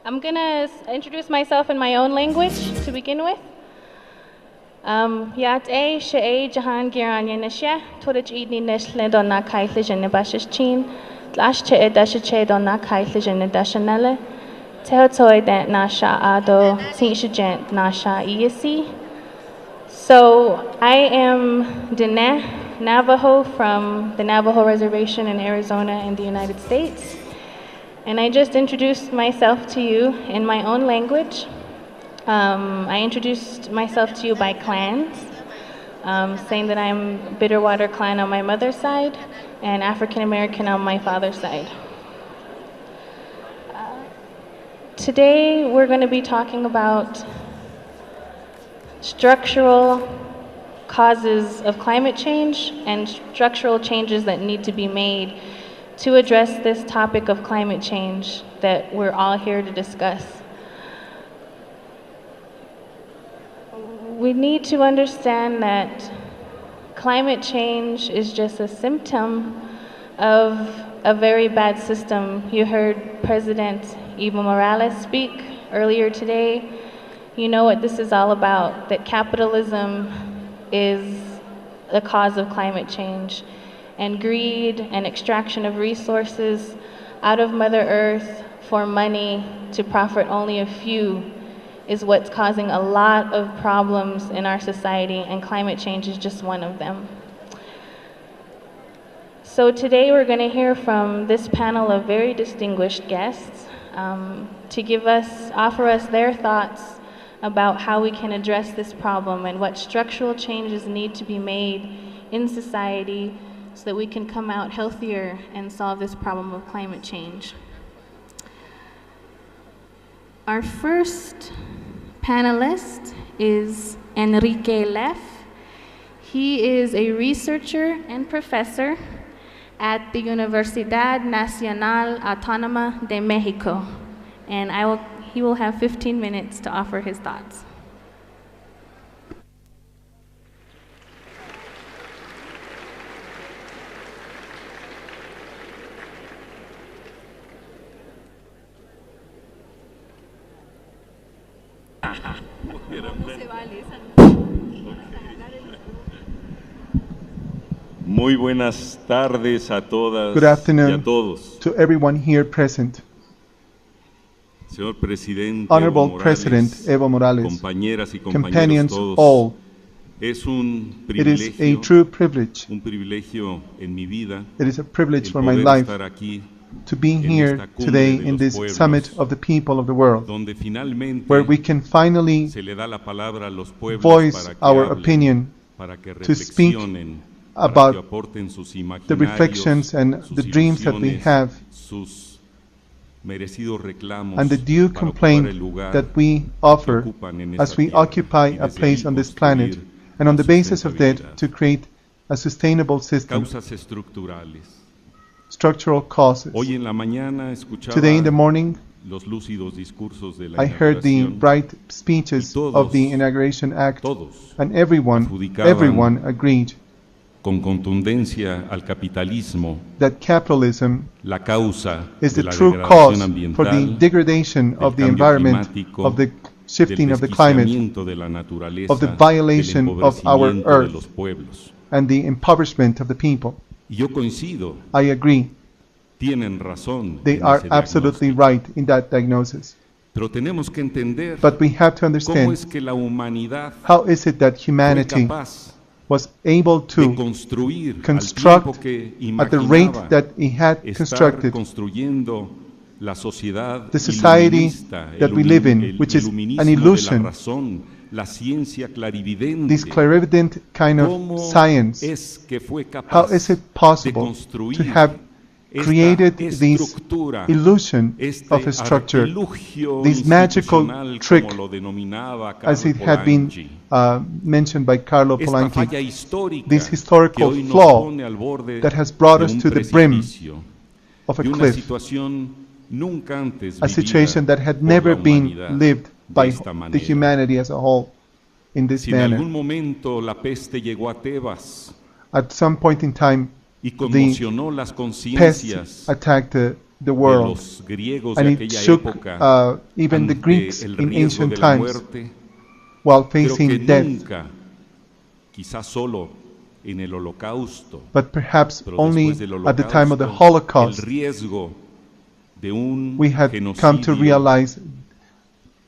I'm gonna introduce myself in my own language to begin with. Yat A Shae Jahan Giran Yenisha, Torich Edni Nishled on Na Kaitlish and Nebashish Chin, Lash Che Dasha on Na Kaitlish and Dashanelle, Teotoi Dent Nasha Ado, Tinshagent Nasha Iasi. So I am Dene Navajo from the Navajo Reservation in Arizona in the United States. And I just introduced myself to you in my own language. I introduced myself to you by clans, saying that I'm Bitterwater clan on my mother's side and African American on my father's side. Today we're going to be talking about structural causes of climate change and structural changes that need to be made to address this topic of climate change that we're all here to discuss. We need to understand that climate change is just a symptom of a very bad system. You heard President Evo Morales speak earlier today. You know what this is all about, that capitalism is the cause of climate change. And greed and extraction of resources out of Mother Earth for money to profit only a few is what's causing a lot of problems in our society, and climate change is just one of them. So today we're going to hear from this panel of very distinguished guests to offer us their thoughts about how we can address this problem and what structural changes need to be made in society so that we can come out healthier and solve this problem of climate change. Our first panelist is Enrique Leff. He is a researcher and professor at the Universidad Nacional Autónoma de Mexico, and he will have 15 minutes to offer his thoughts. Muy buenas tardes a todas Good afternoon y a todos. to everyone here present. Señor Presidente Honorable Evo Morales, President Evo Morales, compañeras y compañeros companions todos, all, es un it is a privilegio, true privilege. un privilegio en mi vida It is a privilege el for my poder life estar aquí to be en here esta cumbre today de in los this pueblos, summit of the people of the world, donde finalmente where we can finally se le da la palabra a los pueblos voice para que our hablen, opinion, para que to speak reflexionen, about para que aporten sus the imaginarios, reflections and sus the dreams that we ilusiones, have, sus merecidos reclamos and the due para ocupar el complaint lugar that we que offer ocupan en as esa we tierra, occupy y a desde place ahí on this construir planet, and on la the basis of that sustentabilidad. to create a sustainable system. Causas estructurales. Structural causes. Hoy en la mañana escuchaba Today in the morning, los lúcidos discursos de la I heard the inauguración bright speeches y todos, of the Inauguration Act, todos and everyone adjudicaban agreed con contundencia al capitalismo that capitalism la causa is de the la true degradación cause for the ambiental, degradation del of the cambio environment, climático, of the del shifting of the climate, desquiciamiento de la naturaleza, of the del violation of our empobrecimiento de earth, los pueblos. and the impoverishment of the people. Y yo coincido, I agree. tienen razón They en are ese absolutely diagnóstico. right in that diagnosis. Pero tenemos que entender But we have to cómo understand es que la humanidad how is it that fue humanity capaz was able de to construir construct al tiempo que at the rate imaginaba that he had estar constructed construyendo la sociedad the society iluminista, that we live in, el which is iluminismo an de illusion, la razón, la ciencia clarividente. this clarivident kind of ¿Cómo science. es que fue How capaz is it de possible construir to have esta created this estructura, illusion este of a structure, artilugio this magical institucional, trick, como lo denominaba as Carlo it had been Polanyi? mentioned by Carlo Esta Polanyi, falla histórica this que historical hoy nos flaw pone al borde that has brought de us un to the brim precipicio, of a de una cliff, situación nunca antes a vivida situation that had por never la been humanidad lived de by esta the manera. humanity as a whole in this Si en manner. algún momento la peste llegó a Tebas At some point in time, y conmocionó las pests conciencias attacked the de world, los griegos de and it aquella shook época even the ante Greeks el in riesgo ancient de la times muerte, while creo que facing death, nunca, quizás solo en el holocausto, but perhaps pero only después del at the time of the holocausto, el Holocaust riesgo de un we had come to genocidio realize the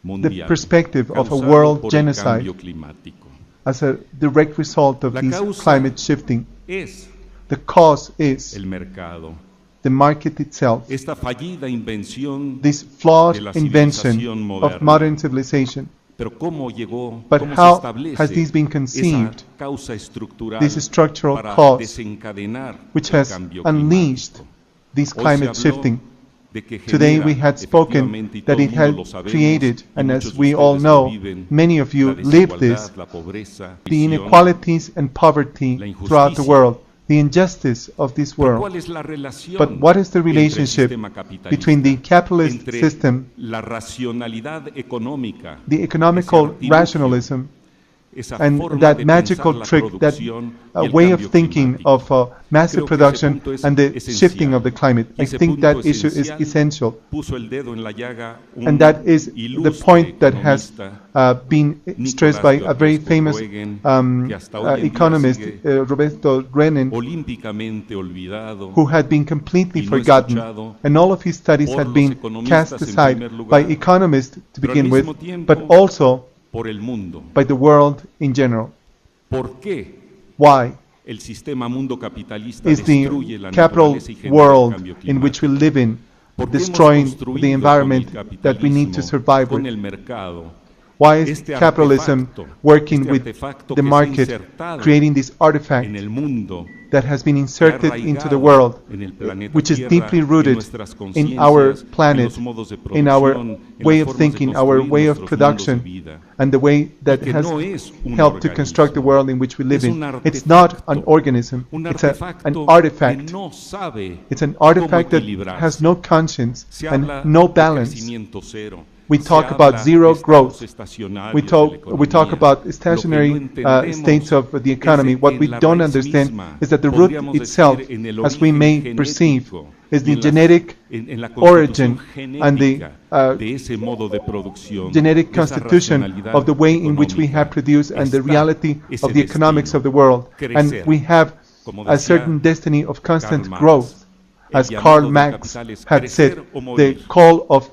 mundial perspective of a causado world por el genocide cambio climático. as a direct result of La this causa climate shifting. Es The cause is el mercado. the market itself, Esta fallida invención, this flawed de la invention civilización of moderna. modern civilization. pero cómo llegó, But cómo se how establece has this been esa conceived, causa estructural this structural para cause, desencadenar which el has cambio unleashed climático? this Hoy climate se habló shifting? de que Today genera, we had spoken efectivamente, y that todo it el mundo had lo sabemos, created, y and muchos as de we all ustedes know, lo viven, many of you la live desigualdad, this, la pobreza, the visión. inequalities and poverty La throughout the injusticia. world, the injustice of this Pero world. ¿cuál es la relación But what is the entre el relationship sistema capitalista, between the capitalist entre system, la racionalidad económica, the economical ese artilugio, rationalism, esa and forma that de magical pensar la trick, that producción y el way of cambio thinking climático? of massive Creo que ese production punto es and the esencial. shifting of the climate? Y I ese think that punto issue is esencial essential, puso el dedo en la llaga un and that is the ilustre point that has economista, been stressed by a very famous economist, Roberto Renan, olímpicamente olvidado, who had been completely y no forgotten, escuchado and all of his studies por had los been economistas cast en aside primer by lugar, economists to pero al begin with, mismo tiempo but also por el mundo. by the world in general. ¿Por qué Why el sistema mundo capitalista is destruye the la capital naturaleza y genera el world cambio in which we climático? live in ¿Por qué hemos destroying construido the environment con el that we need to capitalismo, survive con with? el mercado, Why is este capitalism artefacto, working este with artefacto the que se ha market, insertado creating this artifact en el mundo, that has been que ha inserted into the arraigado world, en el planeta which is Tierra, deeply en rooted nuestras in our conciencias, en planet, los modos de in our producción, en way las of formas de thinking, our construir way of nuestros mundos de production, vida? and the way that que has no es un helped to construct the organismo. world in which we live Es un in. It's not an artefacto, organism, un it's artefacto an artifact. que no sabe It's an cómo artifact that equilibrarse. has no conscience Se and habla no de balance. crecimiento cero. We Se talk habla about zero de estados growth. estacionarios We de la talk economía. about Lo stationary que no entendemos states of the economy. es de What que we en la don't raíz understand misma, is that the root podríamos itself, decir, en el as we origen may perceive, genético is y the en genetic en la origin constitución and the genética de ese modo de producción, genetic de esa constitution racionalidad of the way in which we have económica. produced and the Está reality ese of the economics destino, of the world. And crecer. we have Como a decía certain destiny of constant Karl Marx, growth. el As llamado Karl del Marx capital es had said, crecer o the morir. call of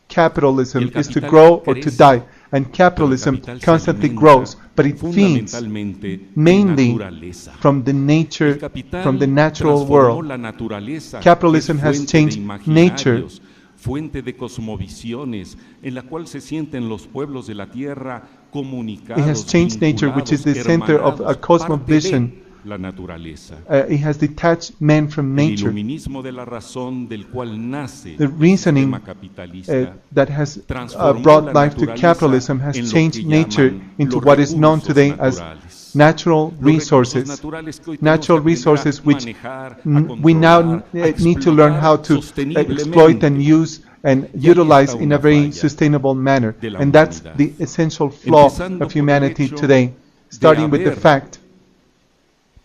capitalism Y el is to capital grow or to crece, die, and capitalism capital se constantly alimenta grows, but it feeds fundamentalmente de mainly naturaleza. from the nature, El capital from the natural transformó world. la naturaleza, Capitalism que es has fuente changed de nature, imaginarios, fuente de cosmovisiones, en la cual se sienten los pueblos de la tierra comunicados, It has changed nature, which is the center of a hermanados, cosmovision. parte de la naturaleza. It has detached man from El nature. iluminismo de la razón del cual nace The el reasoning sistema capitalista that has transformó brought la life to naturaleza capitalism has en lo changed que nature llaman into los what is known recursos today as naturales. natural Los resources. recursos naturales que hoy Natural tenemos que aprender a resources which manejar, a we now controlar, a need to learn how to explotar exploit and sosteniblemente. use and Y ahí utilize está in a una very falla sustainable manner. de la And that's humanidad. the essential flaw Empezando of por el humanity hecho today, starting with the haber fact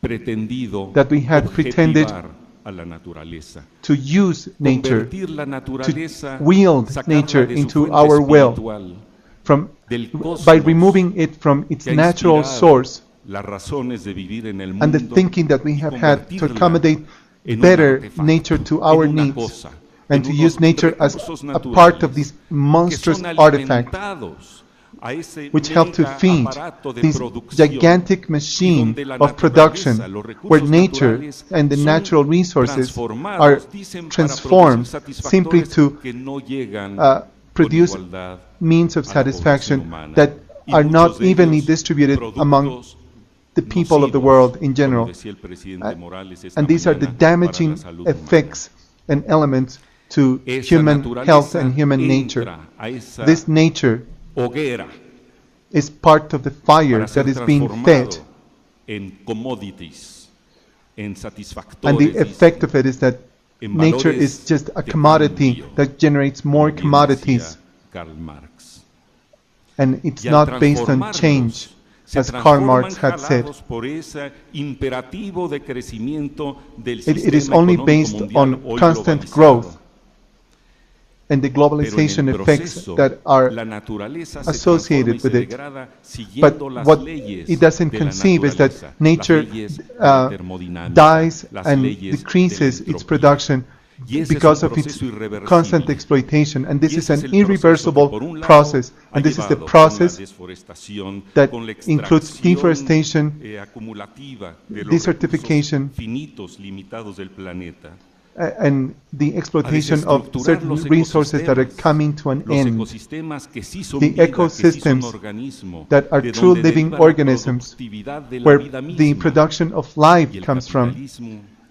pretendido that we had pretended objetivar a la naturaleza, to use nature, convertir la naturaleza, to wield sacarla nature de su into fuente our will, espiritual, from del cosmos, by removing it from its que ha natural inspirado source, las razones de vivir en el mundo, and the thinking that we y have had to convertirla accommodate en un better artefacto, nature to our en una needs, cosa, and en to unos use nature as recursos a part of naturales this que monstrous son artifact alimentados a ese which help to mega feed aparato de this producción, gigantic y machine donde la of production, naturaleza, los recursos where nature naturales and the son natural resources transformados, are dicen, para transformed producir simply satisfactores to que no llegan produce con igualdad means of a la población satisfaction humana. that Y are muchos not de evenly ellos distributed among productos the people of the nocivos, world in como general. decía el presidente Morales esta And these are the mañana, para la damaging salud humana. effects and elements to Esa human health naturaleza and human nature. entra a esa This nature hoguera is part of the fire para ser that is being fed, transformado en commodities, en and satisfactores, the effect of it is that en nature valores is just a de commodity cambio, that generates more como bien commodities, decía Karl Marx. and it's Y al not based on transformarlos, change, se as Karl Marx transforman had said. jalados por ese imperativo de crecimiento del It is sistema only económico based mundial on hoy constant globalizado. growth and the globalization effects that are associated with it. But what it doesn't conceive is that nature dies and decreases its production because of its constant exploitation, and this is an irreversible process, and this is the process that includes deforestation, desertification, and the exploitation of certain resources that are coming to an end. The ecosystems that are true living organisms, where the production of life comes from,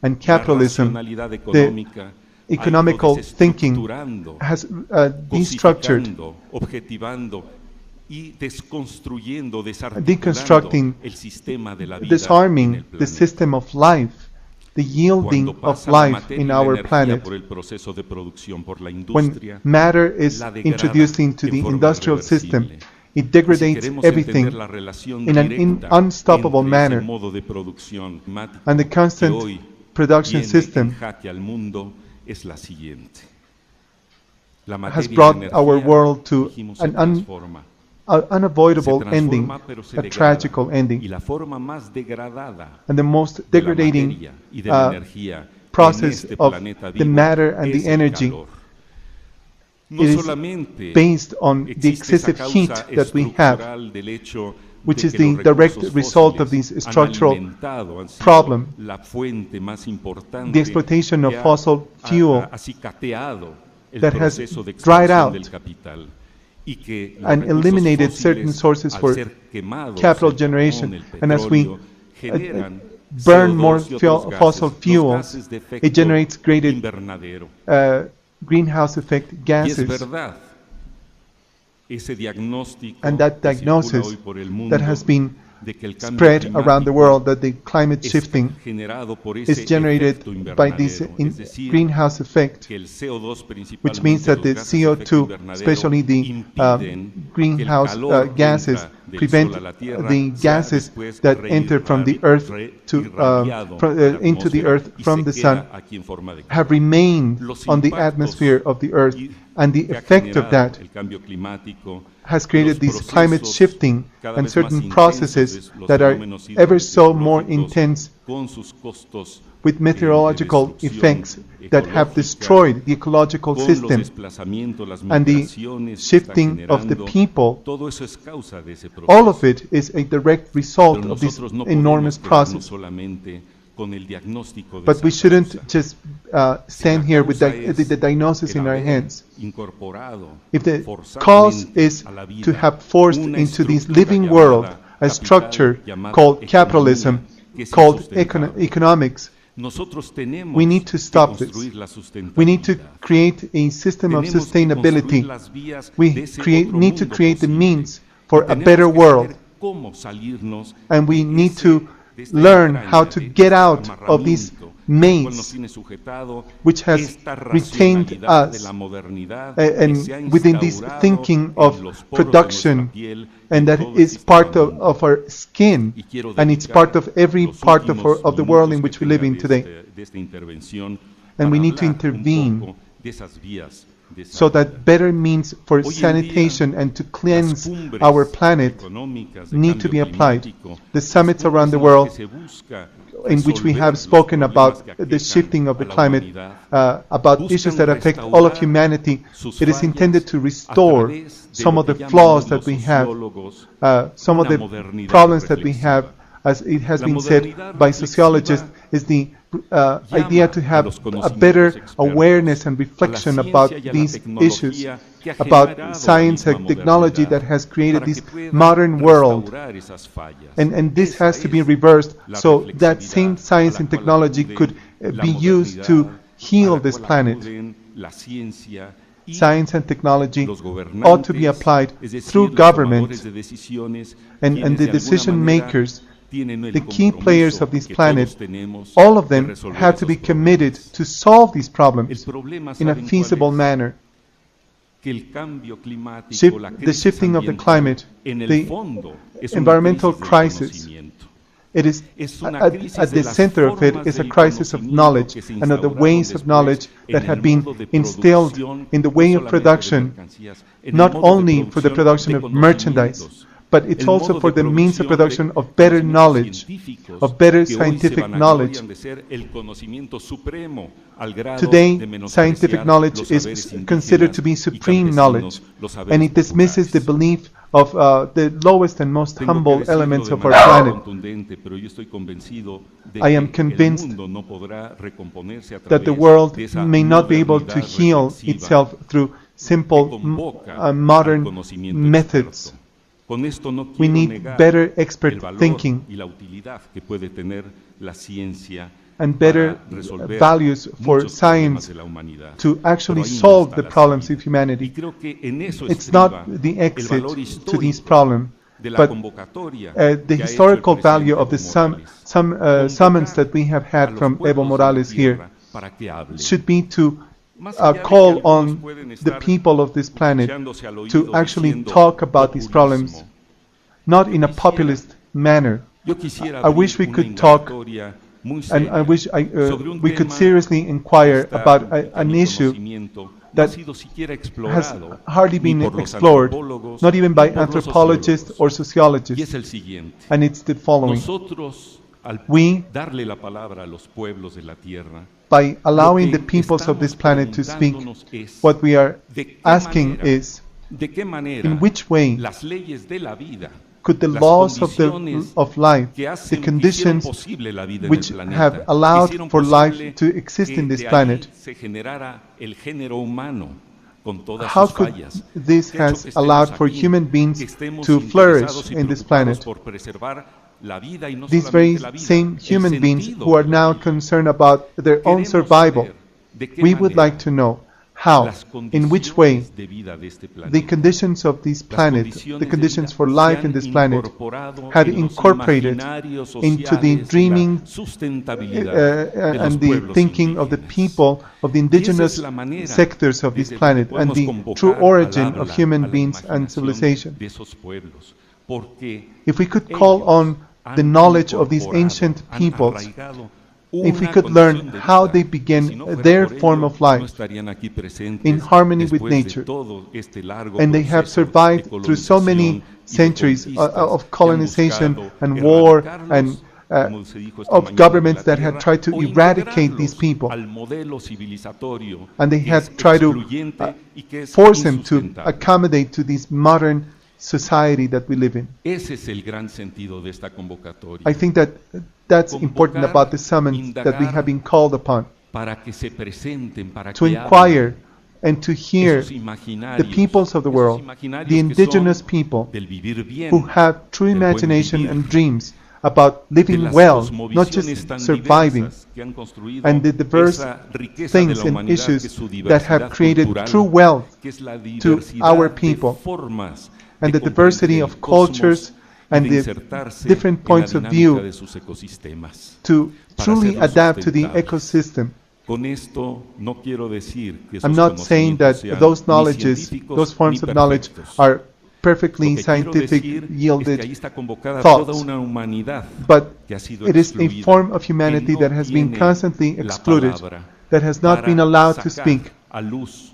and capitalism, the economical thinking has destructured, deconstructing, disarming the system of life, the yielding of life in our planet. When matter is introduced into the industrial system, it degrades everything in an unstoppable manner, and the constant production system has brought our world to an unavoidable ending, a tragical ending. And the most degrading process of the matter and the energy is based on the excessive heat that we have, which is the direct result of this structural problem. The exploitation of fossil fuel that has dried out and eliminated certain sources for capital generation. And as we burn more fossil fuels, it generates greater greenhouse effect gases. And that diagnosis that has been spread around the world, that the climate shifting is generated by this greenhouse effect, which means that the CO2, especially the greenhouse gases, prevent the gases that enter from the earth into the earth from the sun, have remained on the atmosphere of the earth, and the effect of that has created this climate shifting and certain processes that are ever so more intense, with meteorological effects that have destroyed the ecological system, and the shifting of the people. All of it is a direct result of this enormous process. But we shouldn't just stand here with the diagnosis in our hands. If the cause is to have forced into this living world a structure called capitalism, called economics, we need to stop this. We need to create a system of sustainability. We need to create the means for a better world. And we need to learn how to get out of this maze which has retained us and within this thinking of production, and that is part of our skin, and it's part of every part of the world in which we live in today. And we need to intervene so that better means for sanitation and to cleanse our planet need to be applied. The summits around the world in which we have spoken about the shifting of the climate, about issues that affect all of humanity, it is intended to restore some of the flaws that we have, some of the problems that we have. As it has been said by sociologists, is the idea to have a better awareness and reflection about these issues, about science and technology that has created this modern world. And this has to be reversed so that same science and technology could be used to heal this planet. Science and technology ought to be applied through government and the decision makers. The key players of this planet, all of them have to be committed to solve these problems in a feasible manner. The shifting of the climate, the environmental crisis, It is Es una at crisis the de las center of it formas is a del crisis of conocimiento knowledge que se and of the instauraron ways of después knowledge en that el have been modo de instilled producción, in the no way of solamente de production, mercancías, en el not modo de only for the production de of merchandise, conocimientos, but it's el also modo for de the means of producción production de of better conocimientos knowledge, científicos of better que hoy se scientific vanaglorian knowledge. de ser el conocimiento supremo al grado Today, de scientific menospreciar knowledge los is saberes considered to be indígenas y supreme knowledge, campesinos, los and saberes it dismisses the populares. belief of the lowest and most Tengo que humble decirlo elements de of our manera planet. contundente, pero yo estoy convencido de I am que el convinced mundo no podrá recomponerse a that the través world de esa may not be able to modernidad heal reflexiva itself through simple que convoca al modern conocimiento methods. experto. Con esto no We quiero need negar better el expert valor thinking y la utilidad que puede tener la ciencia and better para resolver values for muchos problemas science de la humanidad. to actually Pero ahí no solve está the la problems salida. of humanity. Y creo que en eso It's estriba not the el exit valor to this histórico problem, de la but convocatoria the que ha hecho el historical value presidente of the Evo Morales. summons that we have a had los from Evo pueblos de la Morales here tierra para que hablen. should be to Más allá de que call algunos on pueden the estar people of this planet cuchillándose al to oído actually diciendo talk about these problems, populismo. not Yo in a quisiera- populist manner. Yo quisiera I wish we abrir una could talk, indagatoria muy and I seria wish sobre un we could tema seriously inquire hasta about ahorita an mi issue conocimiento no ha that sido siquiera has explorado hardly ni been por los explored, antropólogos, not even ni by por los anthropologists sociólogos. or Y es sociologists, el siguiente. and it's the following. Nosotros, al We, darle la palabra a los pueblos de la tierra, by allowing lo the que peoples of this estamos planet to speak, preguntándonos es, what we are ¿de qué asking manera, is, de qué manera in which way las leyes de la vida, could the las laws condiciones of life, que the hicieron conditions posible la vida which en el have planeta, allowed hicieron for life posible to exist que in this de ahí planet, se generara el género humano con todas how sus could fallas. this Que ha hecho has que estemos allowed for aquí, human beings que estemos to flourish interesados y in this preocupados planet? por preservar la vida y no These very solamente la vida, same el human beings sentido who are de la now vida. concerned about their own Queremos survival, saber de qué we would manera like to know how, las in which way, condiciones de vida de este the planeta, conditions of this las planet, condiciones the de conditions vida for se life han in this planet, incorporado have en los incorporated imaginarios into the sociales, dreaming la sustentabilidad de los and the pueblos thinking of the indígenas. people of the Y esa es indigenous la manera sectors of this desde planet donde and podemos the convocar true al origin habla, of a human la beings and imaginación civilization. de esos pueblos, porque If we could call ellos on the han knowledge of these incorporado, ancient han peoples, arraigado if we una could learn condición de how vida they que began si no fuera their por form ello, of life no estarían aquí presentes in harmony with después de nature, todo este largo and they have proceso survived de through so many colonización y de centuries conquistas of que han colonization buscado and war erradicarlos, and como se dijo esta of mañana, de governments la that had tierra, tried to o eradicate these integrarlos people, al modelo civilizatorio and they que had es tried to excluyente y que es force them to insustentable. accommodate to this modern society that we live in. Ese es el gran sentido de esta convocatoria. I think that that's important Convocar, about the summons that we indagar, have been called upon, para que se presenten, para to que inquire and to hear esos the imaginarios, peoples of the esos world, imaginarios the que indigenous son people del vivir bien, who have true del buen imagination vivir, and dreams about de living las well, not cosmovisiones just tan surviving, diversas que han construido and the diverse esa riqueza de things la and humanidad, que es issues su that have diversidad created cultural, true wealth que es la to diversidad our de people, formas and de the diversity comprender of el cosmos cultures y and de the insertarse different en la points of dinámica view de sus ecosistemas. to para truly hacerlos adapt to the sustentables. ecosystem. Con esto no quiero decir que esos I'm not saying that conocimientos sean those ni knowledges, científicos those forms ni of knowledge perfectos. are perfectly Lo que quiero scientific decir es que yielded ahí está convocada thoughts, toda una humanidad but que ha sido it is a excluida, form of que humanity no that has been tiene constantly la excluded, palabra that has not para been allowed to sacar speak. a luz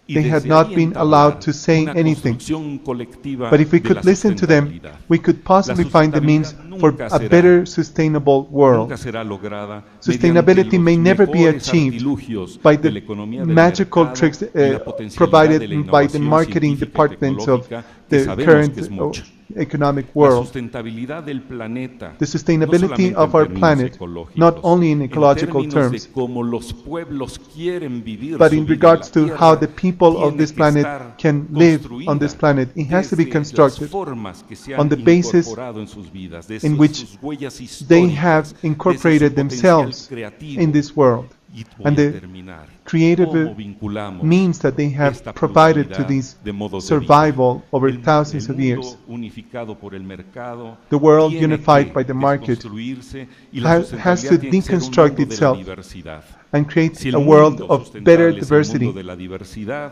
y They had desde not ahí been entablar allowed to say una anything. construcción colectiva But if we de la could listen to them, sustentabilidad. we could possibly La find the means sustentabilidad for nunca a será- better sustainable world. Nunca será lograda Sustainability mediante may los never be mejores achieved artilugios by de the la economía del magical mercado tricks y la potencialidad provided de la by the innovación marketing científica y departments of tecnológica, que the sabemos current que es mucha. economic La world. sustentabilidad del planeta, The sustainability no of solamente our en términos planet, ecológicos, not only in en ecological términos terms, de cómo los pueblos quieren vivir but su in vida en regards la to tierra, how the people of tiene this que planet estar can live on this construida planet. It has to be desde las constructed formas que se on han the basis incorporado en sus vidas, de in which sus huellas they históricas, have desde su incorporated potencial themselves creativo. in this world, Y voy and a the terminar. creative ¿Cómo vinculamos means that they have esta provided to pluralidad these de modos de survival vida? over El thousands of mundo years. unificado por el mercado The world tiene unified que by the market desconstruirse y la has sustentabilidad to tiene que ser un deconstruct mundo de la itself diversidad. and create Si el a world mundo of sustentable better es el diversity. mundo de la diversidad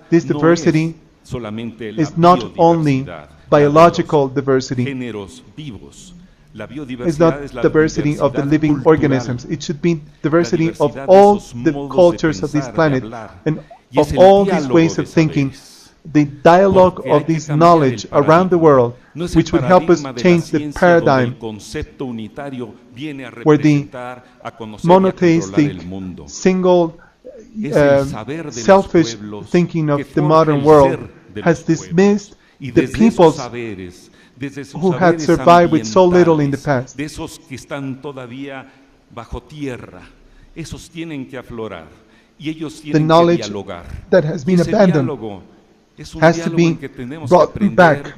This no diversity es solamente la is not only biodiversidad, biological la de los diversity, géneros vivos. is not diversity of the living organisms. It should be diversity of all the cultures of this planet and of all these ways of thinking, the dialogue of this knowledge around the world, which would help us change the paradigm where the monotheistic, single, selfish thinking of the modern world has dismissed the peoples who had survived with so little in the past. The knowledge that has been abandoned has to be brought back.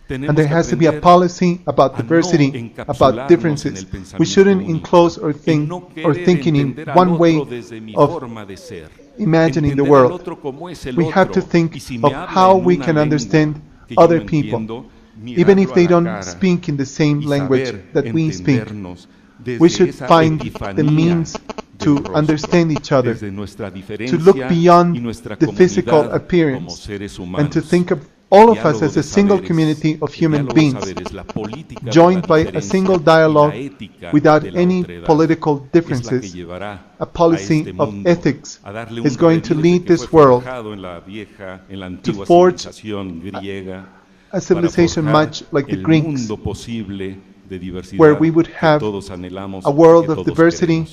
And there has to be a policy about diversity, about differences. We shouldn't enclose our thinking in one way of imagining the world. We have to think of how we can understand other people, even if they don't speak in the same language that we speak. We should find the means to understand each other, to look beyond the physical appearance, and to think of all of us as a single community of human beings, joined by a single dialogue without any political differences. A policy of ethics is going to lead this world to forge a civilization much like the Greeks, where we would have a world of diversity,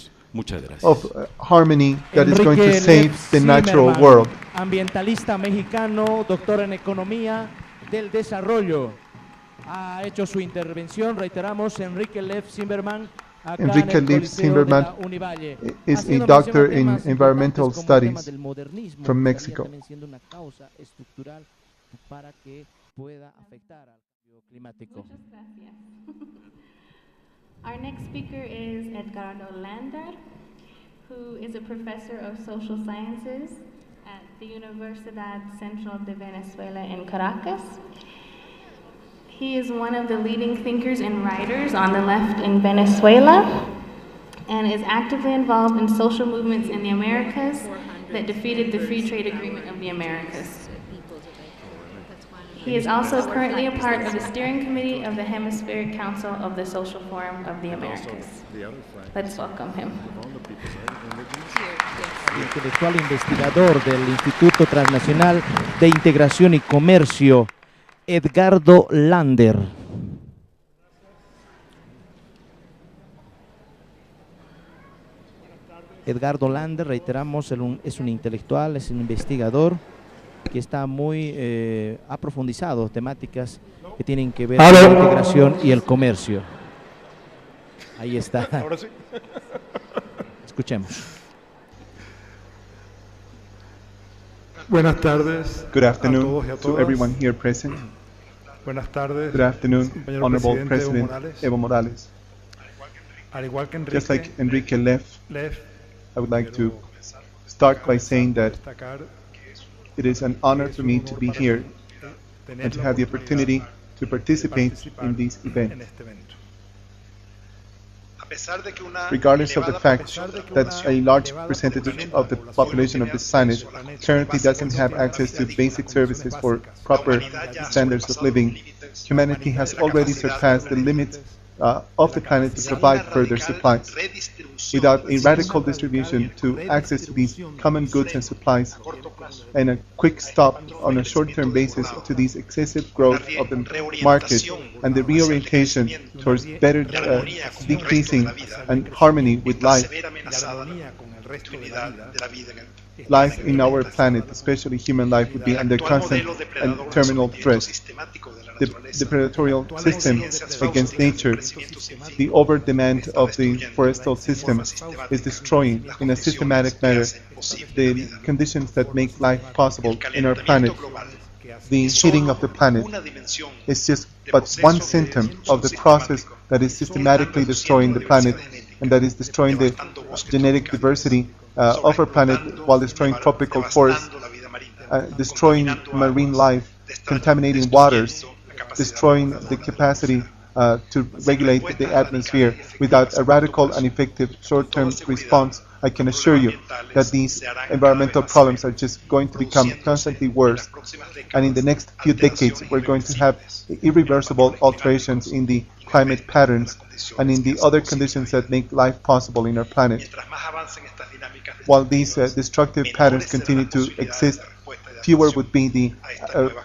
of harmony that is going to save the natural world. Ambientalista mexicano, doctor en economía del desarrollo, ha hecho su intervención. Reiteramos, Enrique Lev Zimmerman. Enrique Lev Zimmerman is a doctor in environmental studies from Mexico. Our next speaker is Edgardo Lander, who is a professor of social sciences at the Universidad Central de Venezuela in Caracas. He is one of the leading thinkers and writers on the left in Venezuela and is actively involved in social movements in the Americas that defeated the Free Trade Agreement of the Americas. He is also currently a part of the steering committee of the Hemispheric Council of the Social Forum of the Americas. Let's welcome him. Intelectual investigador del Instituto Transnacional de Integración y Comercio, Edgardo Lander. Edgardo Lander, reiteramos, es un intelectual, es un investigador que está muy ha profundizado temáticas que tienen que ver con la integración y el comercio. Ahí está. Ahora sí. Escuchemos. Buenas tardes. Good afternoon to everyone here present. Buenas tardes. Good afternoon, Honorable President Evo Morales. Evo Morales. Just like Enrique Lev, I would like to start by saying that it is an honor for me to be here and to have the opportunity to participate in this event. Regardless of the fact that a large percentage of the population of this planet currently doesn't have access to basic services for proper standards of living, humanity has already surpassed the limits of the planet to provide further supplies. Without a radical distribution to access to these common goods and supplies, and a quick stop on a short-term basis to this excessive growth of the market and the reorientation towards better decreasing and harmony with life, life in our planet, especially human life, would be under constant and terminal threat. The predatorial system against nature, the over-demand of the forestal system is destroying in a systematic manner the conditions that make life possible in our planet. The heating of the planet is just but one symptom of the process that is systematically destroying the planet and that is destroying the genetic diversity of our planet while destroying tropical forests, destroying marine life, contaminating waters, destroying the capacity to regulate the atmosphere without a radical and effective short-term response I can assure you that these environmental problems are just going to become constantly worse. And in the next few decades, we're going to have irreversible alterations in the climate patterns and in the other conditions that make life possible in our planet. While these destructive patterns continue to exist, fewer would be the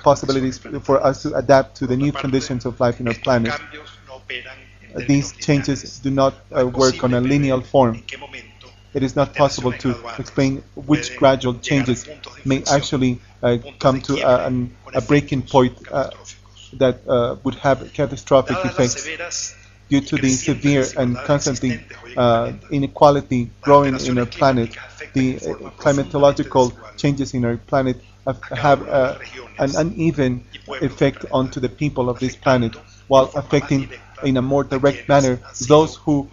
possibilities for us to adapt to the new conditions of life in our planet. These changes do not work on a linear form. It is not possible to explain which gradual changes may actually come to a breaking point that would have catastrophic effects. Due to the severe and constantly inequality growing in our planet, the climatological changes in our planet have an uneven effect onto the people of this planet, while affecting in a more direct manner those who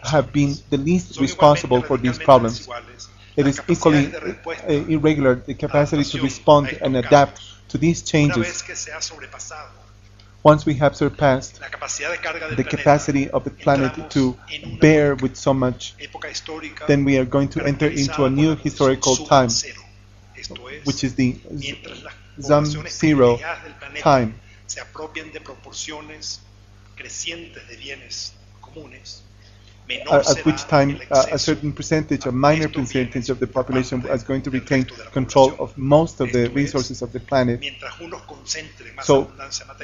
have been the least responsible for these problems. It is equally irregular, the capacity to respond and adapt to these changes. Once we have surpassed the capacity of the planet to bear with so much, then we are going to enter into a new historical time, which is the zero time, at which time a certain percentage, a minor percentage of the population is going to retain control of most of the resources of the planet. So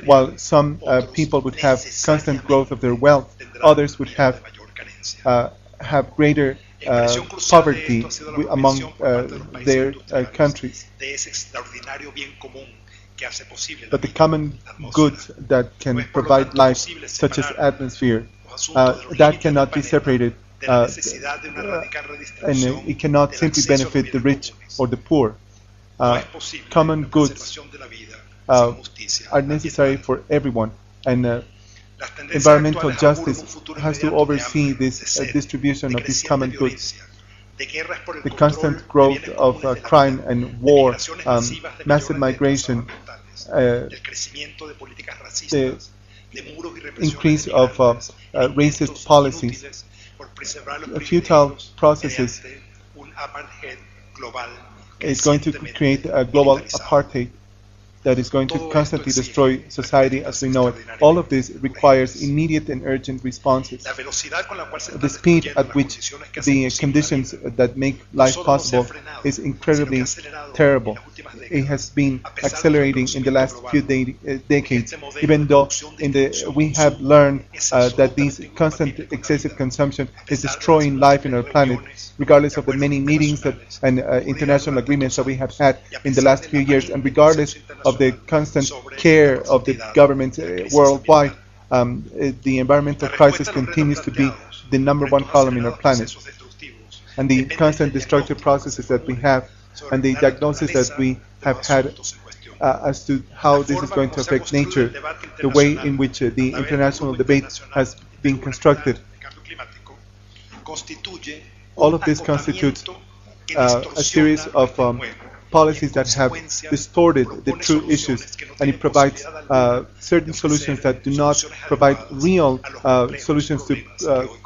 while some people would have constant growth of their wealth, others would have greater poverty among their countries. But the common goods that can provide life, such as atmosphere, that cannot be separated, and it cannot simply benefit the rich or the poor. Common goods are necessary for everyone, and environmental justice has to oversee this distribution of these common goods. The constant growth of crime and war, massive migration, the increase of racist policies, futile processes is going to create a global apartheid that is going to constantly destroy society as we know it. All of this requires immediate and urgent responses. The speed at which the conditions that make life possible is incredibly terrible. It has been accelerating in the last few decades, even though we have learned that this constant excessive consumption is destroying life in our planet, regardless of the many meetings and international agreements that we have had in the last few years, and regardless of the constant care of the governments worldwide, the environmental crisis continues to be the #1 problem in our planet. And the constant destructive processes that we have, and the diagnosis that we have had as to how this is going to affect nature, the way in which the international debate has been constructed, all of this constitutes a series of policies that have distorted the true issues, and it provides certain solutions that do not provide real solutions to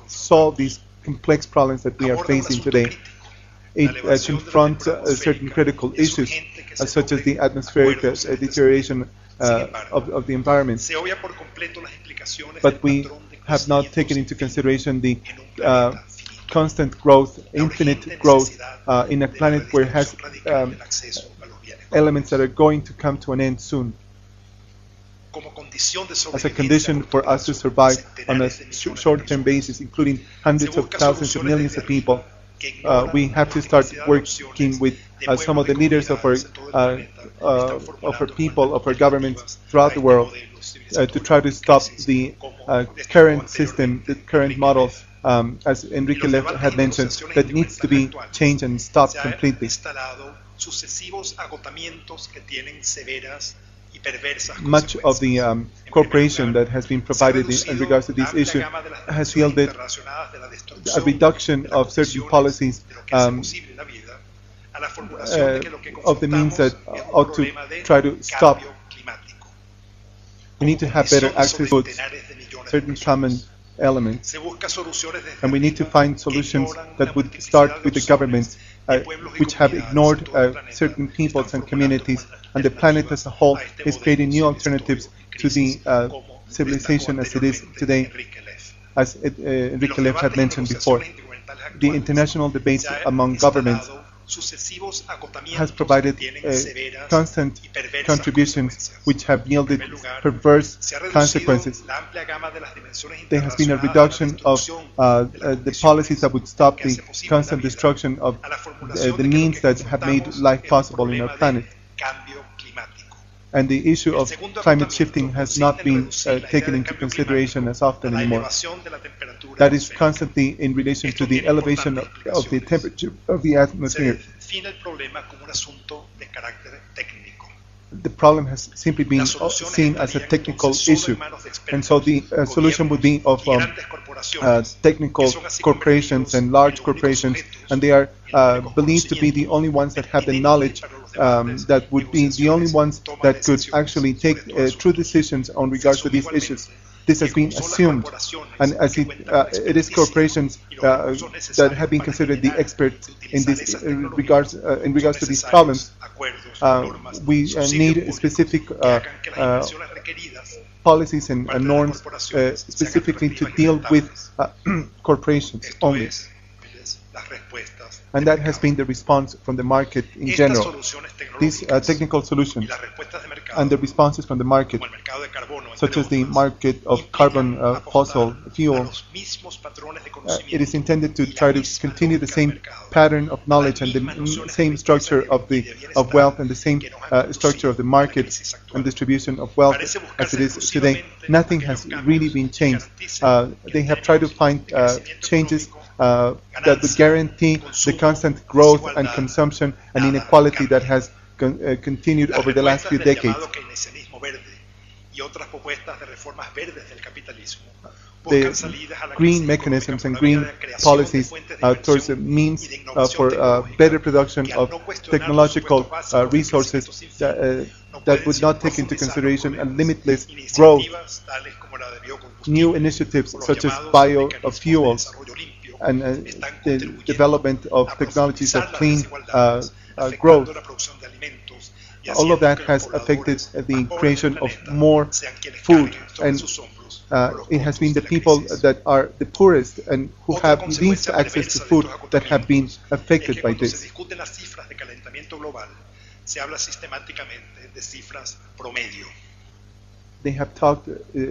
solve these complex problems that we are facing today. It confronts certain critical issues, such as the atmospheric deterioration of the environment. But we have not taken into consideration the constant growth, infinite growth in a planet where it has elements that are going to come to an end soon. As a condition for us to survive on a short-term basis, including hundreds of thousands of millions of people, we have to start working with some of the leaders of our people, of our governments throughout the world, to try to stop the current system, the current model, as Enrique had mentioned, that needs to be changed and stopped completely. Much of the cooperation that has been provided in regards to this issue has yielded a reduction of certain policies of the means that ought to try to stop. We need to have better access to certain common elements. And we need to find solutions that would start with the governments, which have ignored certain peoples and communities, and the planet as a whole is creating new alternatives to the civilization as it is today, as Enrique Lev had mentioned before. The international debates among governments has provided constant contributions which have yielded perverse consequences. There has been a reduction of the policies that would stop the constant destruction of the means that have made life possible in our planet. And the issue of climate shifting has not been taken into consideration as often anymore. That is constantly in relation to the elevation of the temperature of the atmosphere. The problem has simply been seen as a technical issue, and so the solution would be of technical corporations and large corporations, and they are believed to be the only ones that have the knowledge, that would be the only ones that could actually take true decisions on regards to these issues. This has been assumed, and as it is corporations that have been considered the experts in this regards to these problems. We need specific policies and norms specifically to deal with corporations only. And that has been the response from the market in general. These technical solutions and the responses from the market, such as the market of carbon fossil fuel, it is intended to try to continue the same pattern of knowledge and the same structure of wealth and the same structure of the market and distribution of wealth as it is today. Nothing has really been changed. They have tried to find changes that would guarantee the constant growth and consumption and inequality that has continued over the last few decades. The green mechanisms and green policies towards the means for better production of technological resources that would not take into consideration a limitless growth. New initiatives such as biofuels and the development of technologies of clean growth. All of that has affected the creation of more food, and it has been the people that are the poorest and who have least access to food that have been affected by this. They have talked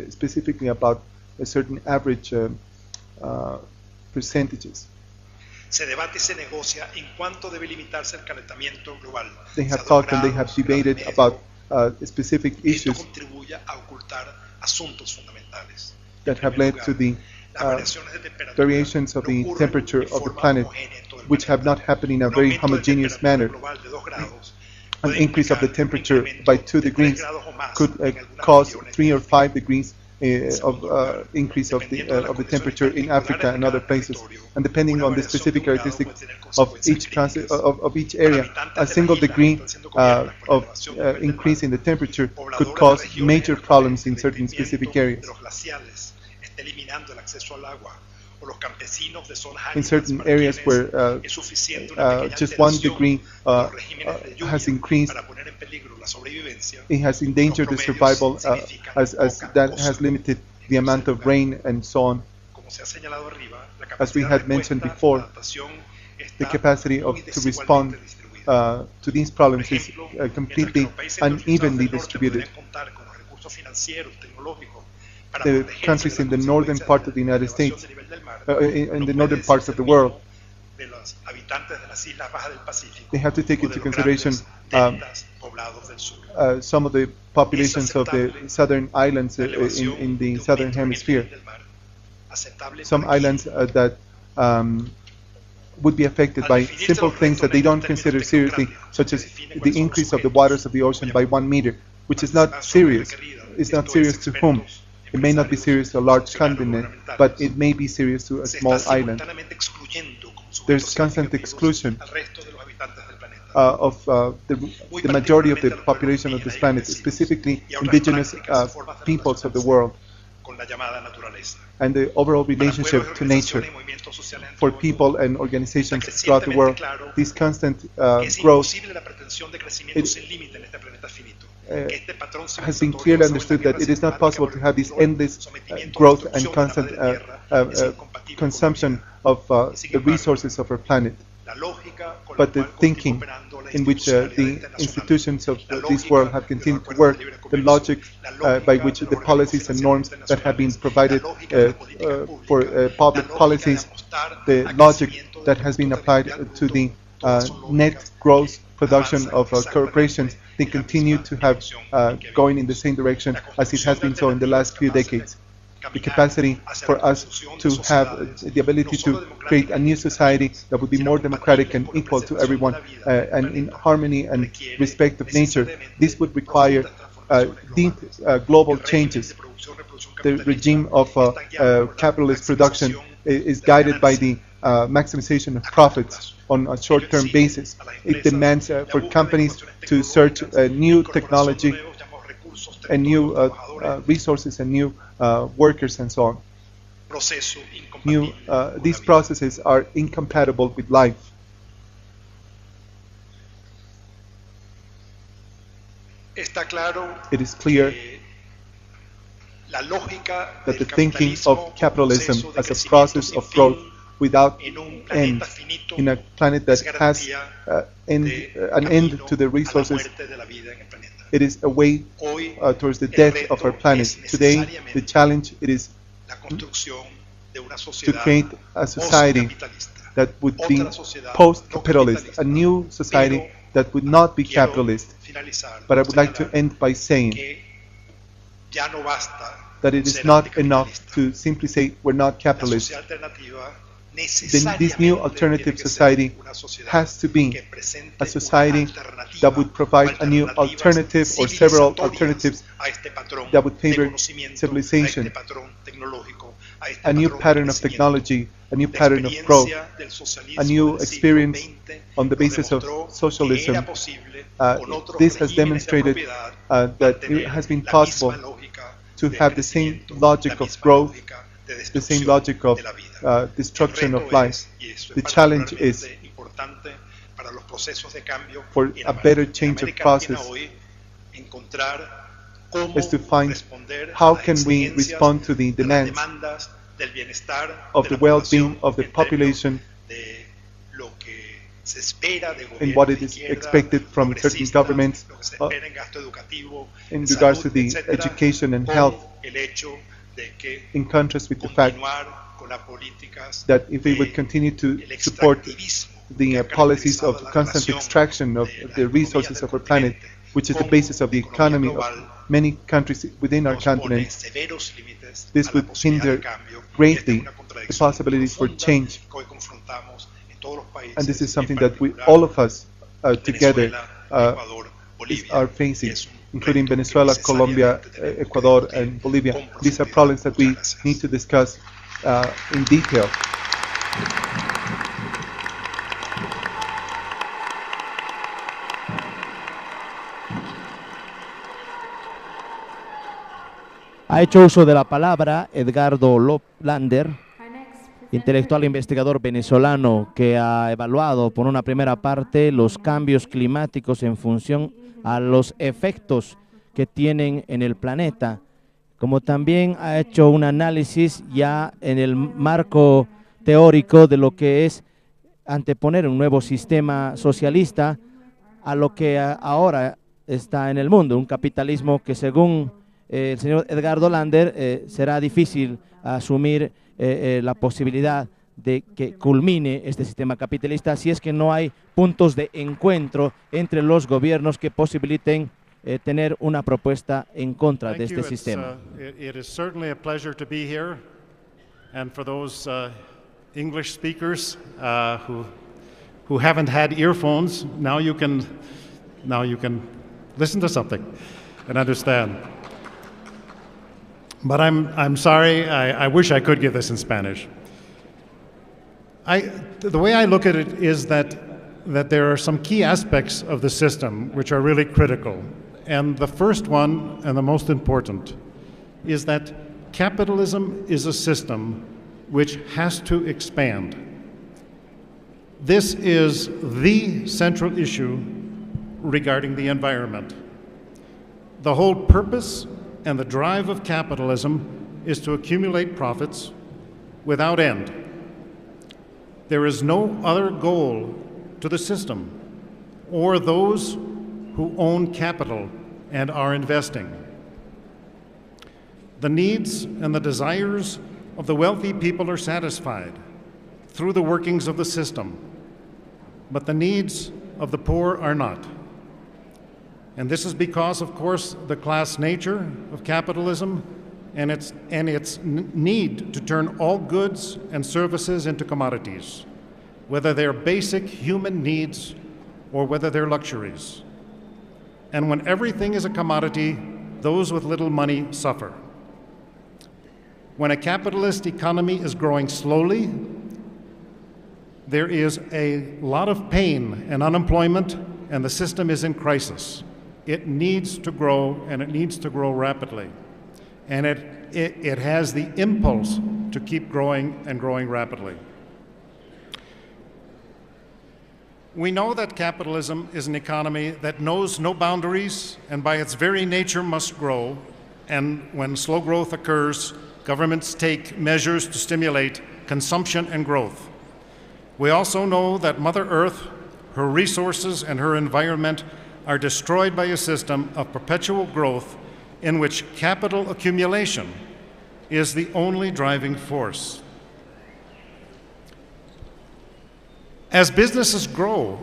specifically about a certain average percentages. They have talked and they have debated about specific issues that have led to the variations of the temperature of the planet, which have not happened in a very homogeneous manner. An increase of the temperature by 2 degrees could cause 3 or 5 degrees of increase of the temperature in Africa and other places, and depending on the specific characteristics of each area, a single degree of increase in the temperature could cause major problems in certain specific areas. In certain areas where just 1 degree has increased, it has endangered the survival as that has limited the amount of rain and so on. As we had mentioned before, the capacity to respond to these problems is completely unevenly distributed. The countries in the northern part of the United States, in the northern parts of the world, they have to take into consideration some of the populations of the southern islands in the southern hemisphere. Some islands that would be affected by simple things that they don't consider seriously, such as the increase of the waters of the ocean by 1 meter, which is not serious. It's not serious to whom? It may not be serious to a large continent, but it may be serious to a small island. There's constant exclusion of the majority of the population of this planet, specifically indigenous peoples of the world. and the overall relationship to nature. For people and organizations throughout the world, this constant growth has been clearly understood that it is not possible to have this endless growth and constant consumption of the resources of our planet. But the thinking in which the institutions of this world have continued to work, the logic by which the policies and norms that have been provided for public policies, the logic that has been applied to the net gross production of corporations, they continue to have going in the same direction as it has been so in the last few decades. The capacity for us to have the ability to create a new society that would be more democratic and equal to everyone and in harmony and respect of nature, this would require deep global changes. The regime of capitalist production is guided by the maximization of profits on a short-term basis. It demands for companies to search new technology and new resources and new workers and so on. These processes are incompatible with life. It is clear that the thinking of capitalism as a process of growth without end, in a planet that has an end to the resources, it is a way towards the death of our planet. Today, the challenge it is to create a society that would be post-capitalist, a new society that would not be capitalist. But I would like to end by saying that it is not enough to simply say we're not capitalist. This new alternative society has to be a society that would provide a new alternative or several alternatives that would favor civilization, a new pattern of technology, a new pattern of growth, a new experience on the basis of socialism. This has demonstrated that it has been possible to have the same logic of growth, the same logic of destruction of life. The challenge is for a better change of process is to find how can we respond to the demands of the well-being of the population and what it is expected from certain governments in regards to the education and health, in contrast with the fact that if we would continue to support the policies of constant extraction of the resources of our planet, which is the basis of the economy of many countries within our continent, this would hinder greatly the possibilities for change. And this is something that all of us together are facing, including Venezuela, Colombia, Ecuador, and Bolivia. These are problems that we need to discuss in detail. Ha hecho uso de la palabra Edgardo Lander, intelectual investigador venezolano que ha evaluado por una primera parte los cambios climáticos en función a los efectos que tienen en el planeta, como también ha hecho un análisis ya en el marco teórico de lo que es anteponer un nuevo sistema socialista a lo que ahora está en el mundo, un capitalismo que según el señor Edgardo Lander será difícil asumir la posibilidad de que culmine este sistema capitalista si es que no hay puntos de encuentro entre los gobiernos que posibiliten tener una propuesta en contra de este sistema. It is certainly a pleasure to be here, and for those English speakers who haven't had earphones, now you can listen to something and understand. But I'm sorry, I wish I could give this in Spanish. The way I look at it is that there are some key aspects of the system which are really critical. And the first one, and the most important, is that capitalism is a system which has to expand. This is the central issue regarding the environment. The whole purpose and the drive of capitalism is to accumulate profits without end. There is no other goal to the system or those who own capital and are investing. The needs and the desires of the wealthy people are satisfied through the workings of the system, but the needs of the poor are not. And this is because, of course, the class nature of capitalism and its need to turn all goods and services into commodities, whether they're basic human needs or whether they're luxuries. And when everything is a commodity, those with little money suffer. When a capitalist economy is growing slowly, there is a lot of pain and unemployment, and the system is in crisis. It needs to grow, and it needs to grow rapidly. And it has the impulse to keep growing and growing rapidly. We know that capitalism is an economy that knows no boundaries and by its very nature must grow. And when slow growth occurs, governments take measures to stimulate consumption and growth. We also know that Mother Earth, her resources, and her environment are destroyed by a system of perpetual growth in which capital accumulation is the only driving force. As businesses grow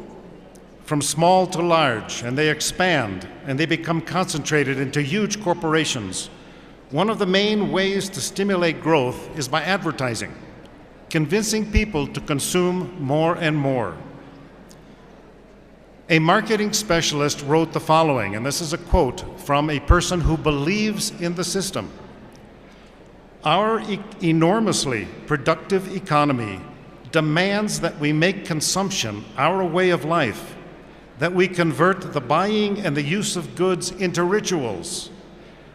from small to large, and they expand, and they become concentrated into huge corporations, one of the main ways to stimulate growth is by advertising, convincing people to consume more and more. A marketing specialist wrote the following, and this is a quote from a person who believes in the system. Our enormously productive economy demands that we make consumption our way of life, that we convert the buying and the use of goods into rituals,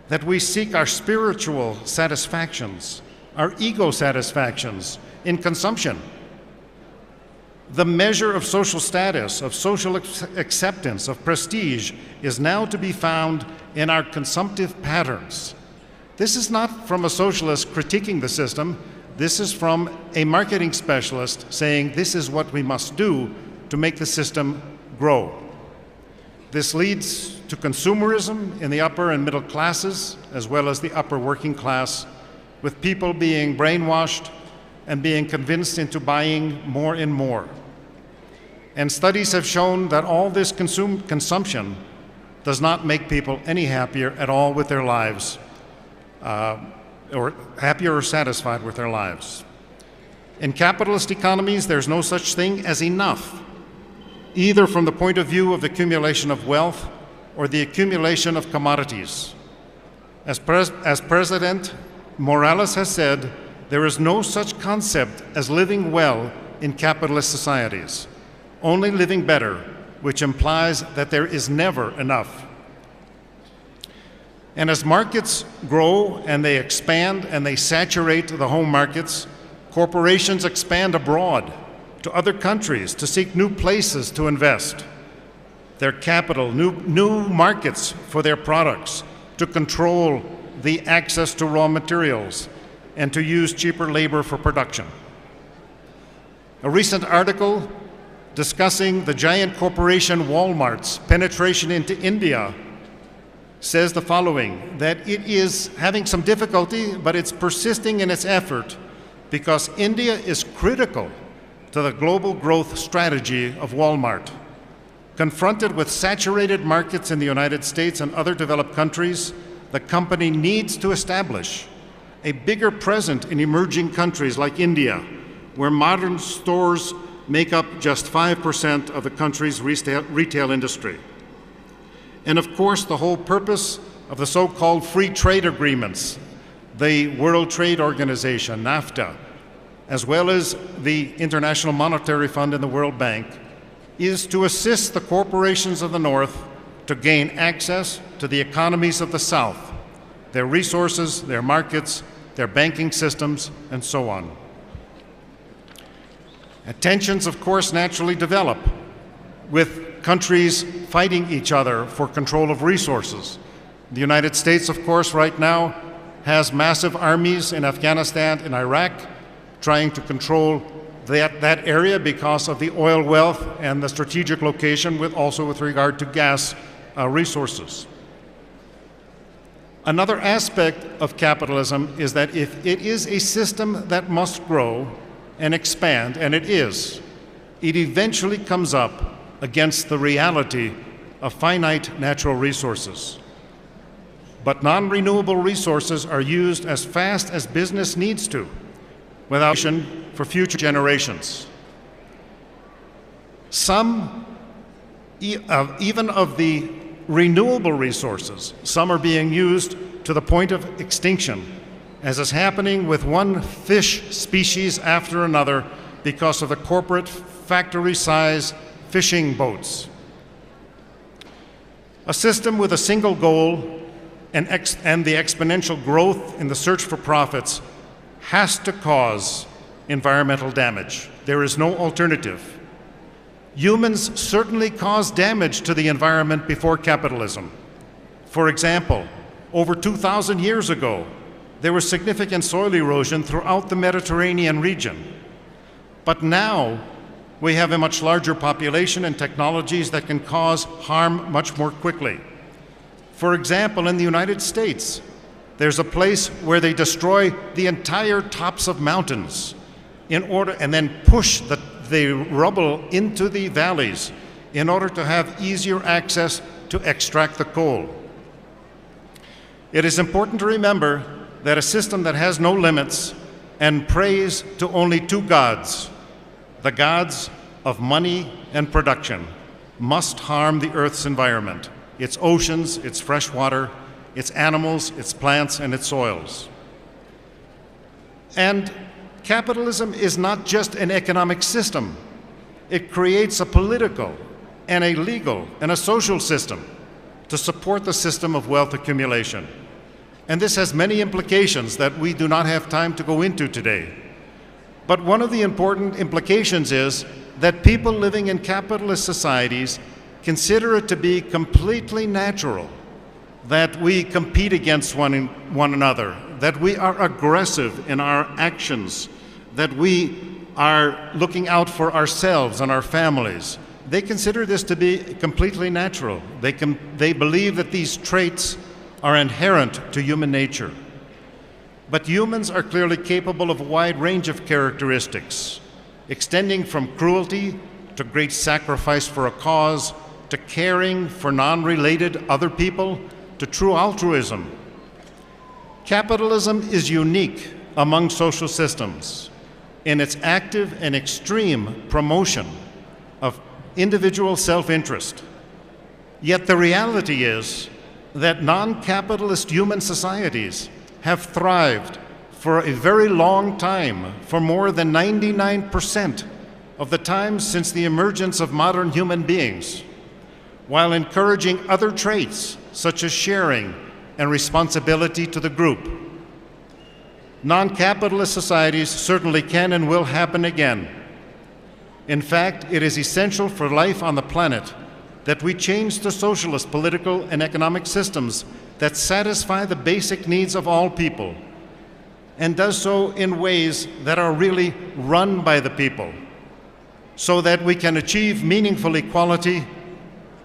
that we seek our spiritual satisfactions, our ego satisfactions in consumption. The measure of social status, of social acceptance, of prestige is now to be found in our consumptive patterns. This is not from a socialist critiquing the system. This is from a marketing specialist saying this is what we must do to make the system grow. This leads to consumerism in the upper and middle classes, as well as the upper working class, with people being brainwashed and being convinced into buying more and more. And studies have shown that all this consumption does not make people any happier at all with their lives, or happier or satisfied with their lives. In capitalist economies, there's no such thing as enough, either from the point of view of the accumulation of wealth or the accumulation of commodities. As President Morales has said, there is no such concept as living well in capitalist societies, only living better, which implies that there is never enough. And as markets grow and they expand and they saturate the home markets, corporations expand abroad to other countries to seek new places to invest their capital, new markets for their products, to control the access to raw materials, and to use cheaper labor for production. A recent article discussing the giant corporation Walmart's penetration into India says the following, that it is having some difficulty, but it's persisting in its effort because India is critical to the global growth strategy of Walmart. Confronted with saturated markets in the United States and other developed countries, the company needs to establish a bigger presence in emerging countries like India, where modern stores make up just 5% of the country's retail industry. And of course, the whole purpose of the so-called free trade agreements, the World Trade Organization, NAFTA, as well as the International Monetary Fund and the World Bank, is to assist the corporations of the North to gain access to the economies of the South, their resources, their markets, their banking systems, and so on. And tensions, of course, naturally develop with countries fighting each other for control of resources. The United States, of course, right now has massive armies in Afghanistan and Iraq trying to control that area because of the oil wealth and the strategic location also with regard to gas resources. Another aspect of capitalism is that if it is a system that must grow and expand, and it is, it eventually comes up against the reality of finite natural resources. But non-renewable resources are used as fast as business needs to, without for future generations. Some, even of the renewable resources, some are being used to the point of extinction, as is happening with one fish species after another because of the corporate factory-size fishing boats. A system with a single goal and the exponential growth in the search for profits has to cause environmental damage. There is no alternative. Humans certainly caused damage to the environment before capitalism. For example, over 2,000 years ago, there was significant soil erosion throughout the Mediterranean region. But now, we have a much larger population and technologies that can cause harm much more quickly. For example, in the United States, there's a place where they destroy the entire tops of mountains and then push the rubble into the valleys in order to have easier access to extract the coal. It is important to remember that a system that has no limits and prays to only two gods, the gods of money and production, must harm the Earth's environment, its oceans, its fresh water, its animals, its plants, and its soils. And capitalism is not just an economic system. It creates a political and a legal and a social system to support the system of wealth accumulation. And this has many implications that we do not have time to go into today. But one of the important implications is that people living in capitalist societies consider it to be completely natural that we compete against one another, that we are aggressive in our actions, that we are looking out for ourselves and our families. They consider this to be completely natural. They believe that these traits are inherent to human nature. But humans are clearly capable of a wide range of characteristics, extending from cruelty to great sacrifice for a cause, to caring for non-related other people, to true altruism. Capitalism is unique among social systems in its active and extreme promotion of individual self-interest. Yet the reality is that non-capitalist human societies have thrived for a very long time, for more than 99% of the time since the emergence of modern human beings, while encouraging other traits such as sharing and responsibility to the group. Non-capitalist societies certainly can and will happen again. In fact, it is essential for life on the planet that we change the socialist political and economic systems that satisfy the basic needs of all people, and does so in ways that are really run by the people, so that we can achieve meaningful equality,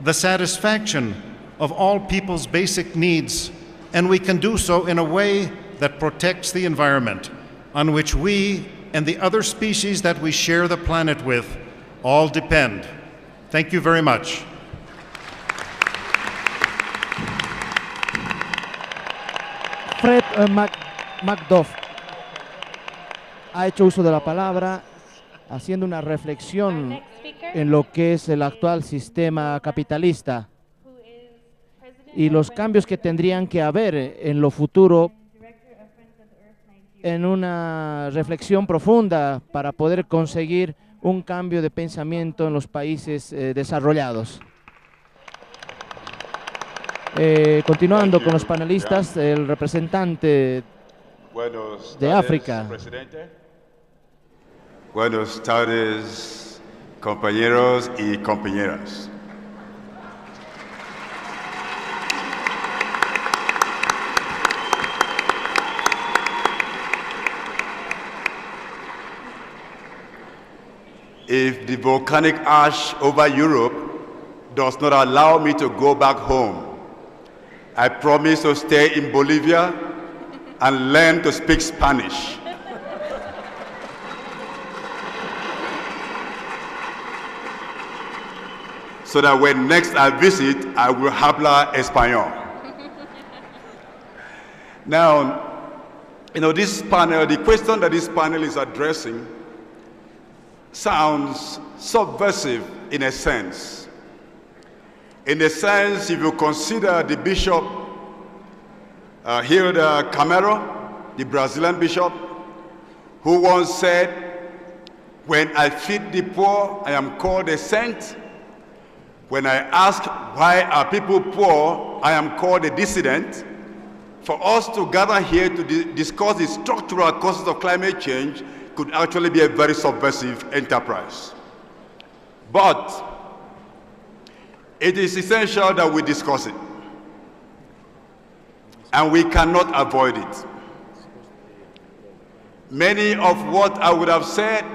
the satisfaction of all people's basic needs, and we can do so in a way that protects the environment on which we and the other species that we share the planet with all depend. Thank you very much. Fred McDuff ha hecho uso de la palabra haciendo una reflexión en lo que es el actual sistema capitalista y los cambios que tendrían que haber en lo futuro, en una reflexión profunda para poder conseguir un cambio de pensamiento en los países desarrollados. Continuando con los panelistas, el representante de África. Presidente. Buenas tardes, compañeros y compañeras. If the volcanic ash over Europe does not allow me to go back home, I promise to stay in Bolivia and learn to speak Spanish. So that when next I visit, I will habla español. Now, this panel, the question that this panel is addressing sounds subversive in a sense. In a sense, if you consider the bishop Hilda Camero, the Brazilian bishop, who once said, "When I feed the poor, I am called a saint. When I ask why are people poor, I am called a dissident." For us to gather here to discuss the structural causes of climate change could actually be a very subversive enterprise. But it is essential that we discuss it. And we cannot avoid it. Many of what I would have said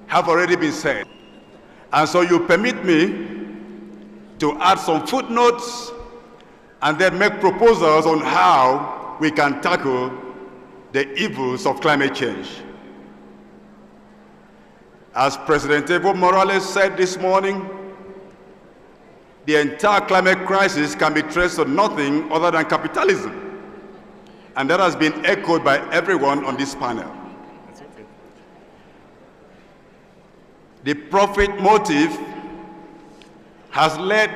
have already been said. And so you permit me to add some footnotes and then make proposals on how we can tackle the evils of climate change. As President Evo Morales said this morning, the entire climate crisis can be traced to nothing other than capitalism. And that has been echoed by everyone on this panel. The profit motive has led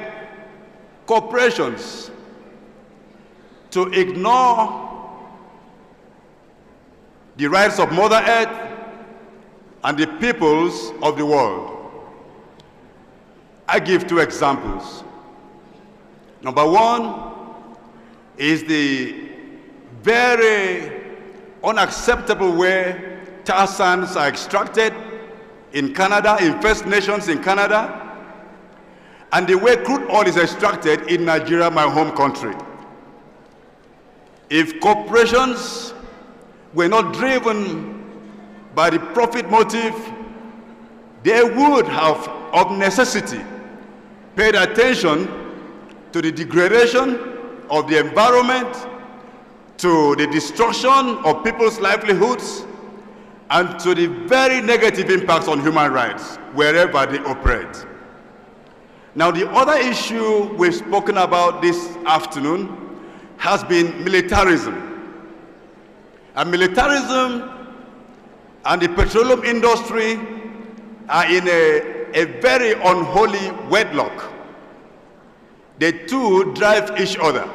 corporations to ignore the rights of Mother Earth and the peoples of the world. I give two examples. Number one is the very unacceptable way tar sands are extracted in Canada, in First Nations in Canada, and the way crude oil is extracted in Nigeria, my home country. If corporations were not driven by the profit motive, they would have, of necessity, paid attention to the degradation of the environment, to the destruction of people's livelihoods, and to the very negative impacts on human rights wherever they operate. Now, the other issue we've spoken about this afternoon has been militarism. And militarism and the petroleum industry are in a very unholy wedlock. The two drive each other.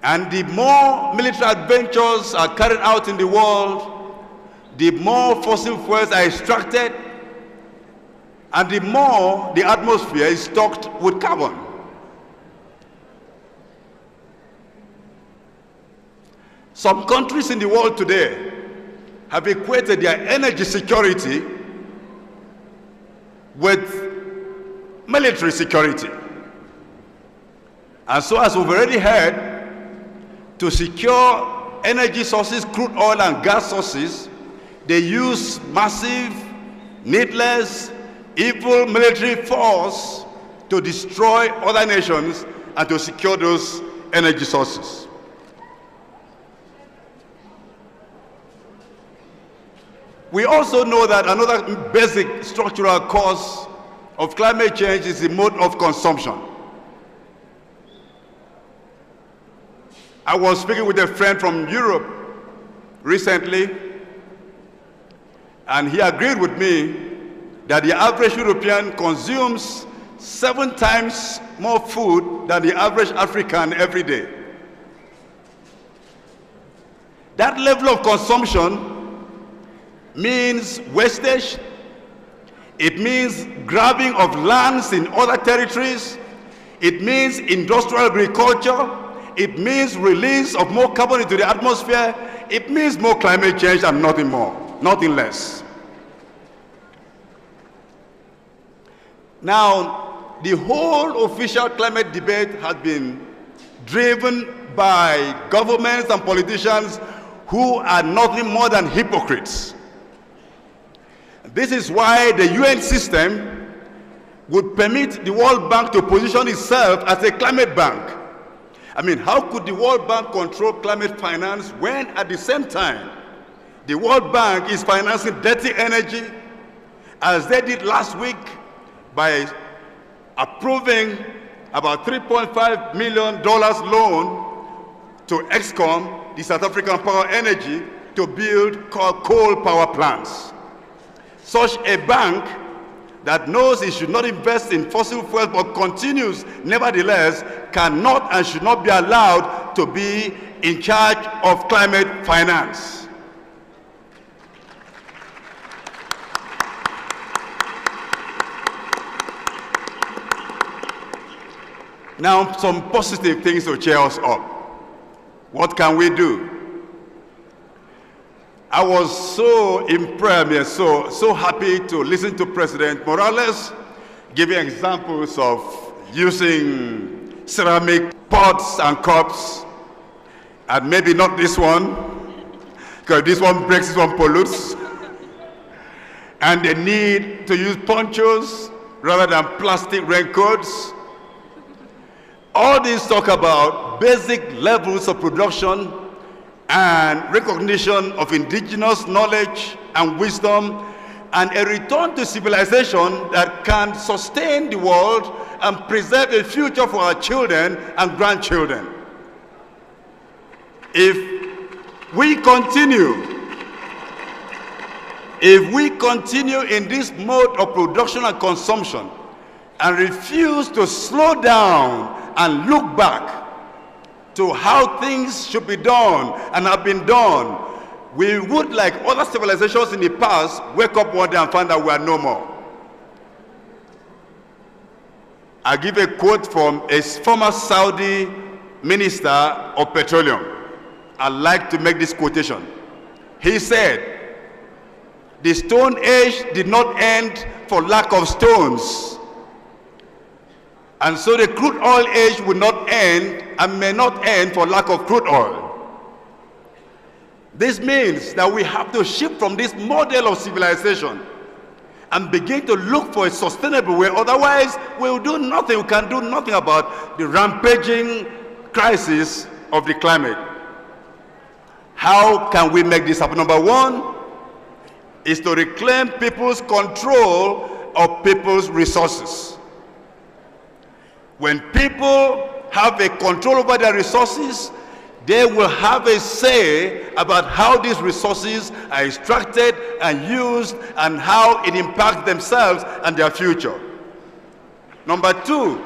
And the more military adventures are carried out in the world, the more fossil fuels are extracted, and the more the atmosphere is stocked with carbon. Some countries in the world today have equated their energy security with military security. And so, as we've already heard, to secure energy sources, crude oil and gas sources, they use massive, needless, evil military force to destroy other nations and to secure those energy sources. We also know that another basic structural cause of climate change is the mode of consumption. I was speaking with a friend from Europe recently, and he agreed with me that the average European consumes 7 times more food than the average African every day. That level of consumption means wastage, it means grabbing of lands in other territories, it means industrial agriculture, it means release of more carbon into the atmosphere, it means more climate change and nothing more, nothing less. Now, the whole official climate debate has been driven by governments and politicians who are nothing more than hypocrites. This is why the UN system would permit the World Bank to position itself as a climate bank. I mean, how could the World Bank control climate finance when at the same time the World Bank is financing dirty energy, as they did last week by approving about $3.5 million loan to ExCom, the South African Power Energy, to build coal power plants. Such a bank that knows it should not invest in fossil fuels but continues, nevertheless, cannot and should not be allowed to be in charge of climate finance. Now, some positive things to cheer us up. What can we do? I was so impressed, so happy to listen to President Morales giving examples of using ceramic pots and cups, and maybe not this one, because this one breaks, this one pollutes, and the need to use ponchos rather than plastic raincoats. All these talk about basic levels of production and recognition of indigenous knowledge and wisdom, and a return to civilization that can sustain the world and preserve a future for our children and grandchildren. If we continue in this mode of production and consumption and refuse to slow down and look back to how things should be done and have been done, we would, like other civilizations in the past, wake up one day and find that we are no more. I give a quote from a former Saudi minister of petroleum. I like to make this quotation. He said, "The Stone Age did not end for lack of stones. And so the crude oil age will not end and may not end for lack of crude oil." This means that we have to shift from this model of civilization and begin to look for a sustainable way. Otherwise, we'll do nothing. We can do nothing about the rampaging crisis of the climate. How can we make this happen? Number one is to reclaim people's control of people's resources. When people have a control over their resources, they will have a say about how these resources are extracted and used and how it impacts themselves and their future. Number two,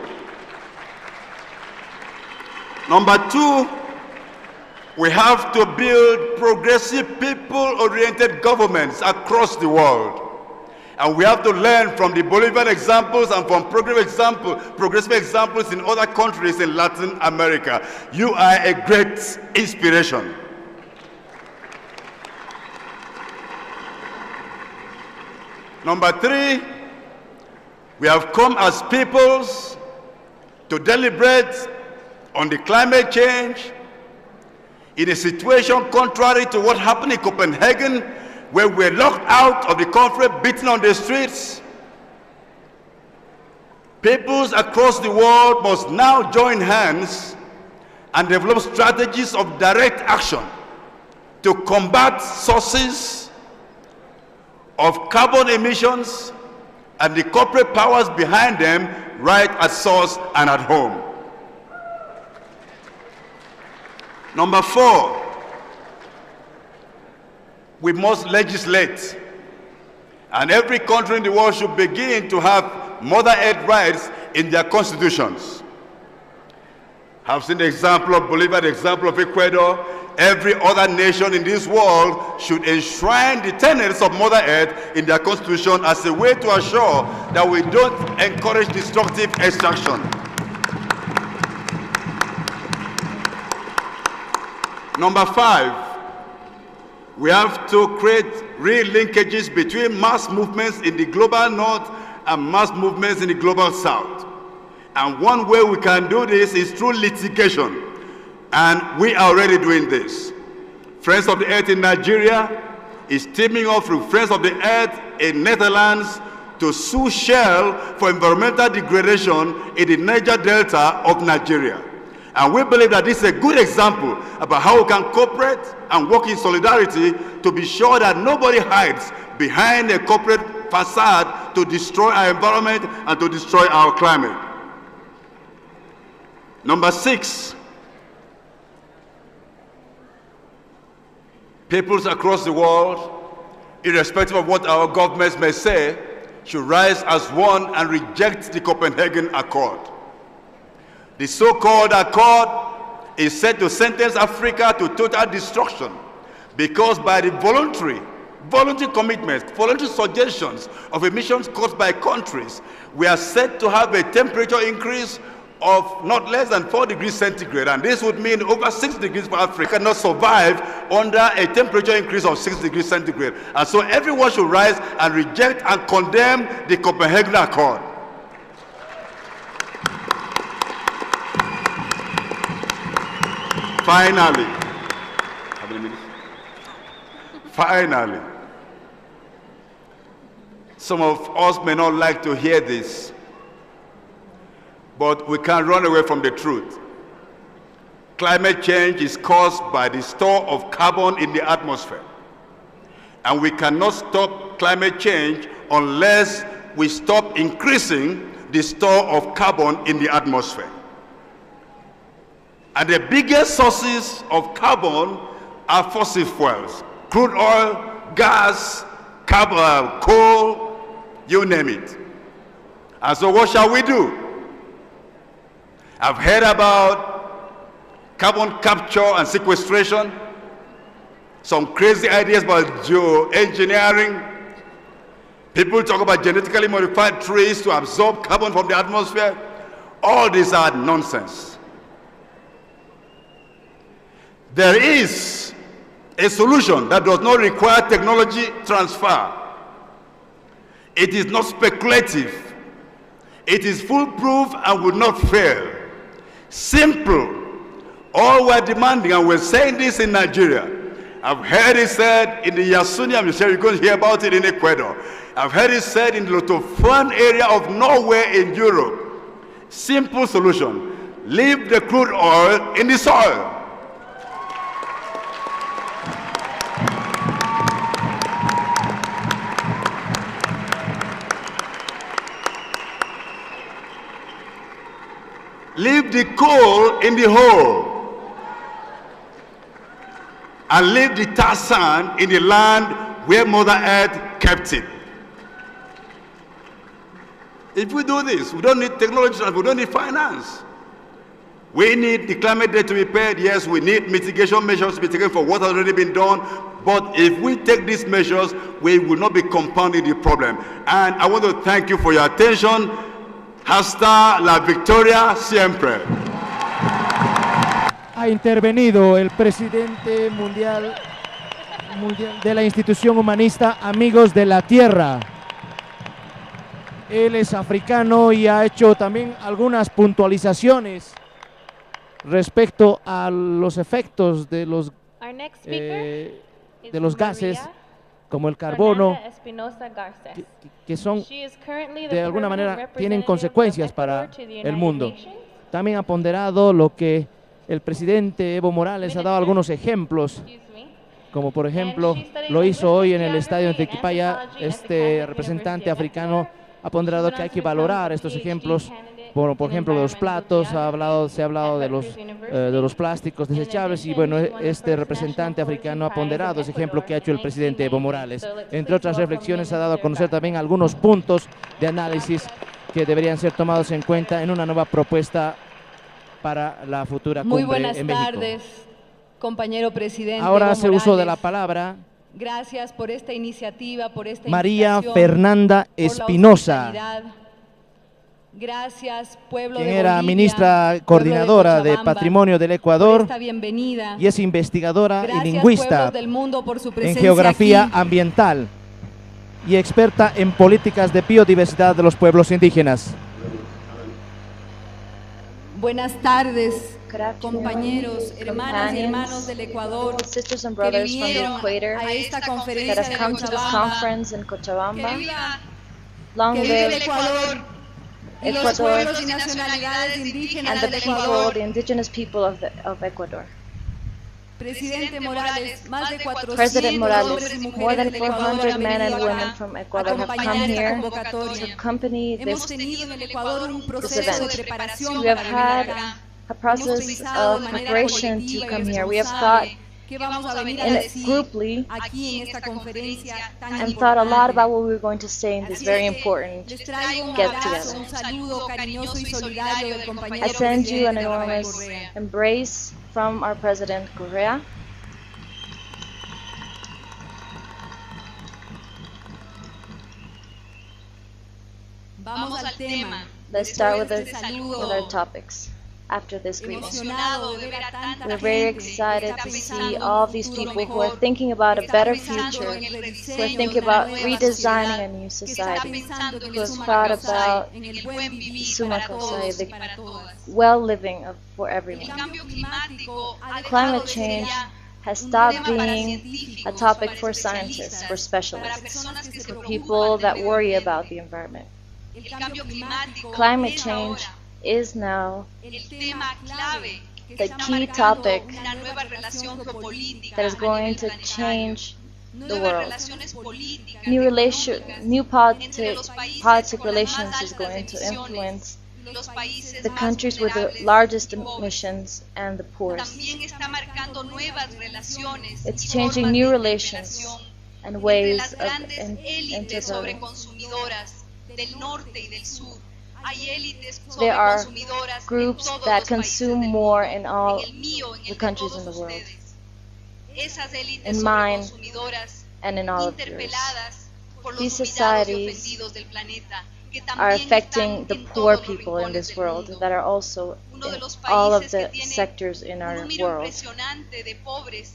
we have to build progressive, people-oriented governments across the world. And we have to learn from the Bolivian examples and from progressive examples in other countries in Latin America. You are a great inspiration. Number three, we have come as peoples to deliberate on the climate change in a situation contrary to what happened in Copenhagen, where we're locked out of the conference, beaten on the streets. Peoples across the world must now join hands and develop strategies of direct action to combat sources of carbon emissions and the corporate powers behind them, right at source and at home. Number four, we must legislate, and every country in the world should begin to have Mother Earth rights in their constitutions. I've seen the example of Bolivia, the example of Ecuador. Every other nation in this world should enshrine the tenets of Mother Earth in their constitution as a way to assure that we don't encourage destructive extraction. Number 5, we have to create real linkages between mass movements in the global north and mass movements in the global south. And one way we can do this is through litigation. And we are already doing this. Friends of the Earth in Nigeria is teaming up with Friends of the Earth in Netherlands to sue Shell for environmental degradation in the Niger Delta of Nigeria. And we believe that this is a good example about how we can cooperate and work in solidarity to be sure that nobody hides behind a corporate facade to destroy our environment and to destroy our climate. Number 6, peoples across the world, irrespective of what our governments may say, should rise as one and reject the Copenhagen Accord. The so-called accord is set to sentence Africa to total destruction because by the voluntary commitments, voluntary suggestions of emissions caused by countries, we are set to have a temperature increase of not less than 4 degrees centigrade, and this would mean over 6 degrees for Africa not survive under a temperature increase of 6 degrees centigrade. And so everyone should rise and reject and condemn the Copenhagen Accord. Finally, some of us may not like to hear this, but we can't run away from the truth. Climate change is caused by the store of carbon in the atmosphere. And we cannot stop climate change unless we stop increasing the store of carbon in the atmosphere. And the biggest sources of carbon are fossil fuels: crude oil, gas, carbon, coal, you name it. And so what shall we do? I've heard about carbon capture and sequestration, some crazy ideas about geoengineering. People talk about genetically modified trees to absorb carbon from the atmosphere. All these are nonsense. There is a solution that does not require technology transfer. It is not speculative. It is foolproof and will not fail. Simple. All we're demanding, and we're saying this in Nigeria. I've heard it said in the Yasuni, I'm sure you're going to hear about it in Ecuador. I've heard it said in the Lotofan area of Norway in Europe. Simple solution. Leave the crude oil in the soil. Leave the coal in the hole and leave the tar sand in the land where Mother Earth kept it. If we do this, we don't need technology, we don't need finance. We need the climate debt to be paid. Yes, we need mitigation measures to be taken for what has already been done. But if we take these measures, we will not be compounding the problem. And I want to thank you for your attention. Hasta la victoria siempre. Ha intervenido el presidente mundial de la institución humanista Amigos de la Tierra. Él es africano y ha hecho también algunas puntualizaciones respecto a los efectos de los gases como el carbono, que son de alguna manera tienen consecuencias para el mundo. También ha ponderado lo que el presidente Evo Morales ha dado algunos ejemplos, como por ejemplo lo hizo hoy en el estadio de Tequipaya. Este representante africano ha ponderado que hay que valorar estos ejemplos. Por ejemplo, de los platos, se ha hablado de los plásticos desechables, y bueno, este representante africano ha ponderado ese ejemplo que ha hecho el presidente Evo Morales. Entre otras reflexiones, ha dado a conocer también algunos puntos de análisis que deberían ser tomados en cuenta en una nueva propuesta para la futura cumbre en México. Muy buenas tardes, compañero presidente. Ahora hace uso de la palabra gracias por esta iniciativa, por esta María Fernanda Espinosa, Gracias, pueblo quien de era Bolivia, ministra pueblo coordinadora de Cochabamba, Patrimonio del por Ecuador esta bienvenida. y es investigadora y Gracias, lingüista pueblos del mundo, por su en presencia geografía aquí. ambiental y experta en políticas de biodiversidad de los pueblos indígenas. Buenas tardes, compañeros, hermanas y hermanos del Ecuador, sisters and que brothers from the vinieron equator a esta that conferencia have de come to this Cochabamba. conference in Que Cochabamba. viva, Long que viva el live Ecuador y los Ecuador pueblos y nacionalidades indígenas and the del people, Ecuador. the indigenous people of Ecuador. Presidente Morales, más de 400 President hombres Morales, y more mujeres than del Ecuador 400 han men and venido women acá from a Ecuador have acompañar come esta here convocatoria. to accompany Hemos this tenido en el Ecuador un this proceso de event. preparación We have para venir had acá. a process of preparation to come here. We have thought Que vamos a venir a in decir grouply aquí en esta conferencia tan and thought a lot importante. about what we were going to say in this Así very es que important les traigo un get abrazo, together. un saludo cariñoso y solidario del compañero I send you an presidente Rafael enormous Correa. embrace from our President Correa. Vamos al tema. Let's start with, Después de este with our saludo topics after this greeting. emocionado de ver a tanta We're very gente que excited está to pensando see en all un of these futuro people who are mejor, thinking about a que está better pensando future, en el who are rediseño thinking de una about nueva redesigning sociedad, a new que está society, pensando en who el has suma thought causai, about en el buen vivir summa para causai, todos y the para todas. well living for El everyone. cambio climático ha dejado Climate de ser change ya has un stopped tema para being a científicos, topic para for scientists, for para specialists, personas que se for preocupan people del that medio worry ambiente. about the environment. El cambio climático Climate es change ahora is now el tema clave que the está key marcando topic una nueva relación geopolítica that is a going nivel to planetario. change the Nuevas world. relaciones políticas, New entre los países politic con las más relations is altas going to emisiones influence y los países the más countries with the vulnerables largest y pobres. emissions and the poorest. También está marcando nuevas relaciones It's y changing formas new de relations interrelación and entre ways las of grandes into élites the sobreconsumidoras del norte y del sur. Hay élites there are sobreconsumidoras en groups todos that los países consume del more mundo, in all en el mío, en el the de countries todos in the world, ustedes. Esas élites in mine sobreconsumidoras and in all of yours. interpeladas por los These humillados y societies ofendidos del planeta, que are también affecting están the en poor todos los people in rincones this del world mundo. that are also Uno de in los all of países the que tiene sectors in un our número world. impresionante de pobres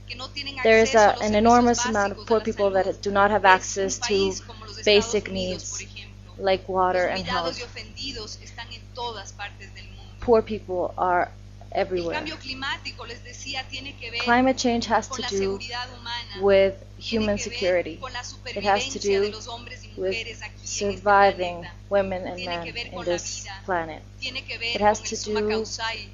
que no tienen There is acceso a los an servicios enormous amount of básicos poor de la people salud. that do not have Es access un to país como los Estados basic Unidos, por needs ejemplo. like water Los and humillados y health. ofendidos están en todas partes del mundo. Poor people are El everywhere. cambio climático, les decía, tiene que ver Climate change has con to la do seguridad humana, with tiene human que ver security. con la It has to supervivencia de do los hombres y with mujeres aquí en este surviving planeta. women and Tiene men que ver in con la this vida. planet. Tiene que ver It con has el to summa do causai,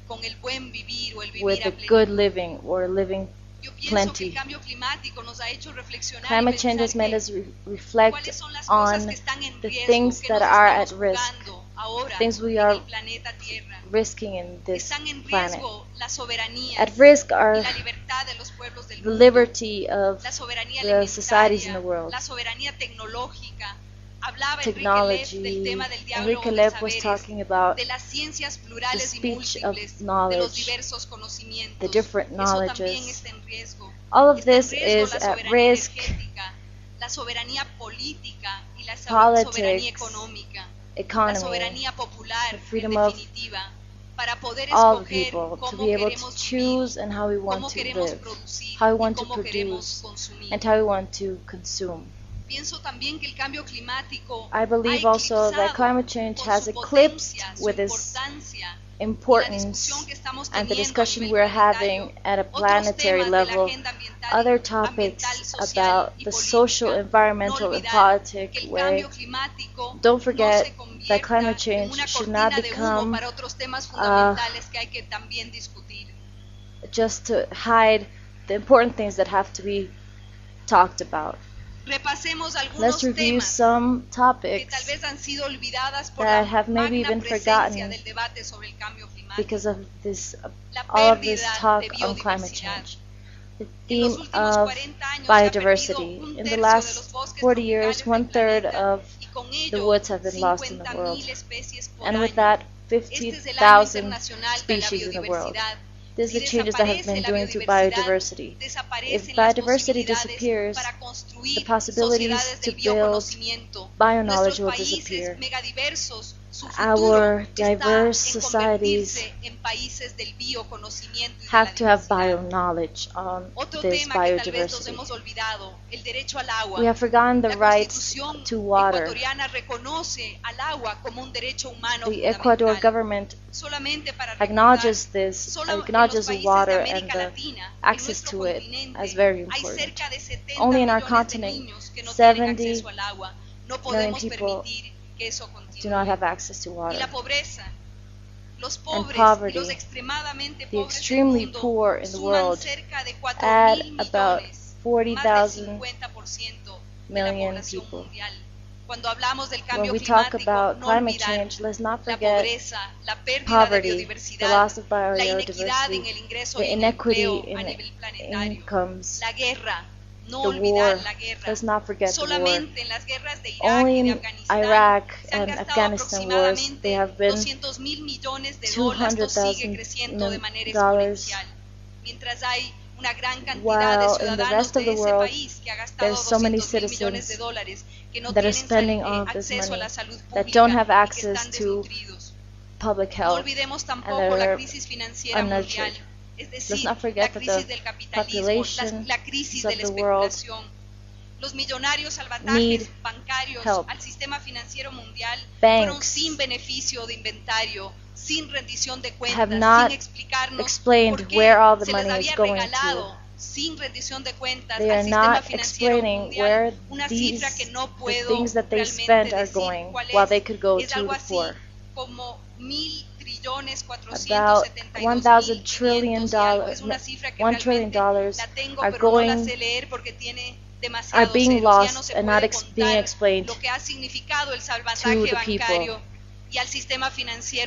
con el buen vivir o el with vivir a the good plenitud. living or living Yo pienso que plenty. el cambio climático nos ha hecho reflexionar Climate y change has pensar made us cuáles reflect son las cosas on que están en the riesgo, things que that nos are at estamos risk, jugando ahora things we en are el planeta Tierra. risking in this Están en planet. riesgo la soberanía At risk y are la libertad de los pueblos del the mundo, liberty of la soberanía the societies in the alimentaria, world, la soberanía tecnológica. Hablaba technology. Enrique Lev del tema del Enrique diálogo de Lev was saberes, talking about de las ciencias plurales y speech of múltiples, de los knowledge, diversos conocimientos. the different Eso también knowledges. está en riesgo. All of Está en this riesgo is la at soberanía risk. energética, la soberanía política y la Politics, soberanía económica, la economy, soberanía popular, the freedom en of definitiva, para poder all escoger people to cómo be able to queremos choose vivir, and how we want cómo to queremos live, producir how we y want to cómo queremos produce, consumir. and how we want to consume. Pienso también que el cambio climático I believe ha also that eclipsado climate change por has su eclipsed potencia, su with its importancia, y la importance discusión que estamos and the teniendo a discussion nivel we're planetario, having at a otros planetary temas de la level, agenda ambiental, other ambiental, topics social about y the política. social, No environmental, and olvidar politic que el way. cambio climático Don't no forget se convierta that climate en change una should cortina not de humo become para otros temas fundamentales que hay que también discutir. just to hide the important things that have to be talked about. Repasemos algunos Let's review temas some que tal topics vez han sido olvidadas por that la have maybe magna been presencia forgotten del debate sobre el cambio climático. because of this, La all of this pérdida talk de on climate biodiversidad. change. The En los theme últimos of 40 años se ha perdido biodiversity. un In the tercio de los last bosques 40 years, tropicales del 1/3 planeta, of y con the ello woods have been lost in the 50.000 world. especies por And with año. that, Este es el año 50,000 internacional de la species in the world. biodiversidad. This is Si the changes that have desaparece been la doing to biodiversidad, biodiversity. desaparecen If las biodiversity posibilidades disappears, para construir the possibilities sociedades to del build bioconocimiento. bio-knowledge Nuestros will países disappear. megadiversos our diverse societies have to have bio-knowledge on this biodiversity. We have forgotten the rights to water. The Ecuador government acknowledges this, acknowledges water and the access to it as very important. Only in our continent, 70 million people do not have access to water. And poverty, the extremely poor in the world, add about 40,000 million people. When we talk about climate change, let's not forget poverty, the loss of biodiversity, the inequity in incomes, the war. Let's not forget the war. Only in Iraq and Afghanistan wars, they have been $200,000 million, while in the rest of the world, there's so many citizens that are spending all of this money that don't have access to public health and that are unnurtured. Let's not forget that the populations of the world need help. Banks have not explained where all the money is going to. They are not explaining where the things that they spend are going, while they could go to the poor. About $1 trillion are being lost and not being explained to the people.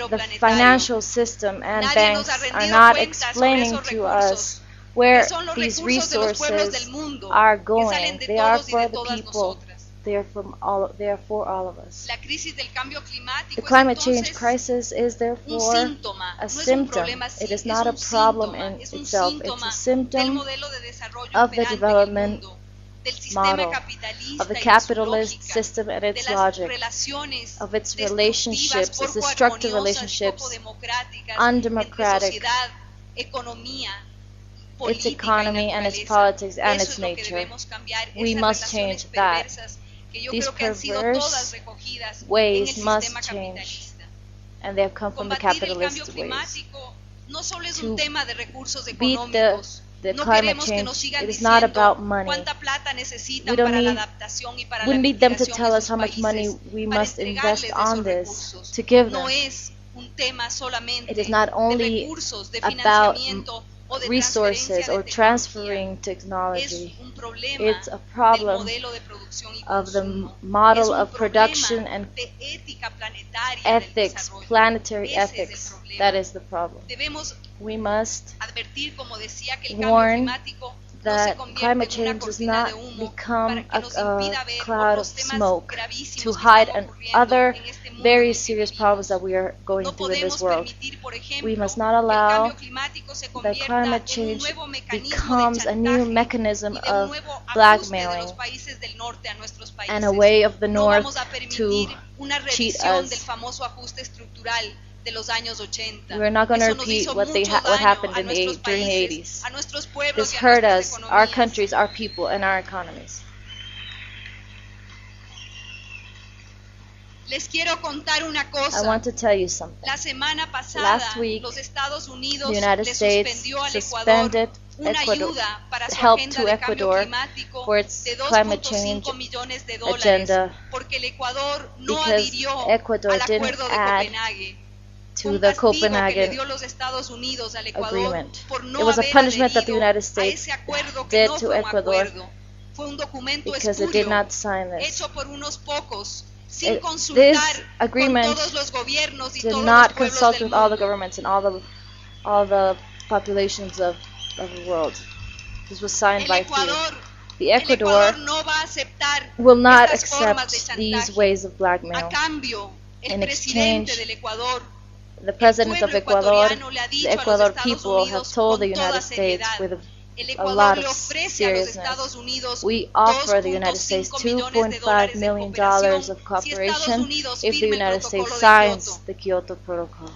The financial system and banks are not explaining to us where these resources are going. They are for the people. They are for all of us. The climate change crisis is therefore a symptom. It is not a problem in itself. It's a symptom of the development model, of the capitalist system and its logic, of its relationships, its destructive relationships, undemocratic, its economy and its politics and its nature. We must change that. These perverse ways must change, and they have come from the capitalist ways. To beat the climate change, it is not about money. We need them to tell us how much money we must invest on this to give them. It is not only about resources or transferring technology. It's a problem of the model of production and ethics, planetary ethics. That is the problem. We must warn that climate change does not become a cloud of smoke to hide other very serious problems that we are going through in this world. We must not allow that climate change becomes a new mechanism of blackmailing and a way of the North to cheat us. We're not going to repeat what happened during the 80s. This hurt us, our countries, our people, and our economies. I want to tell you something. Last week, the United States suspended help to Ecuador for its climate change agenda because Ecuador didn't add to the Copenhagen Agreement. It was a punishment that the United States did to Ecuador because it did not sign this. This agreement did not consult with all the governments and all the populations of the world. This was signed by few. The Ecuador will not accept these ways of blackmail. In exchange, the president of Ecuador, the Ecuador people have told the United States with a lot of seriousness. We offer the United States $2.5 million of cooperation if the United States signs the Kyoto Protocol.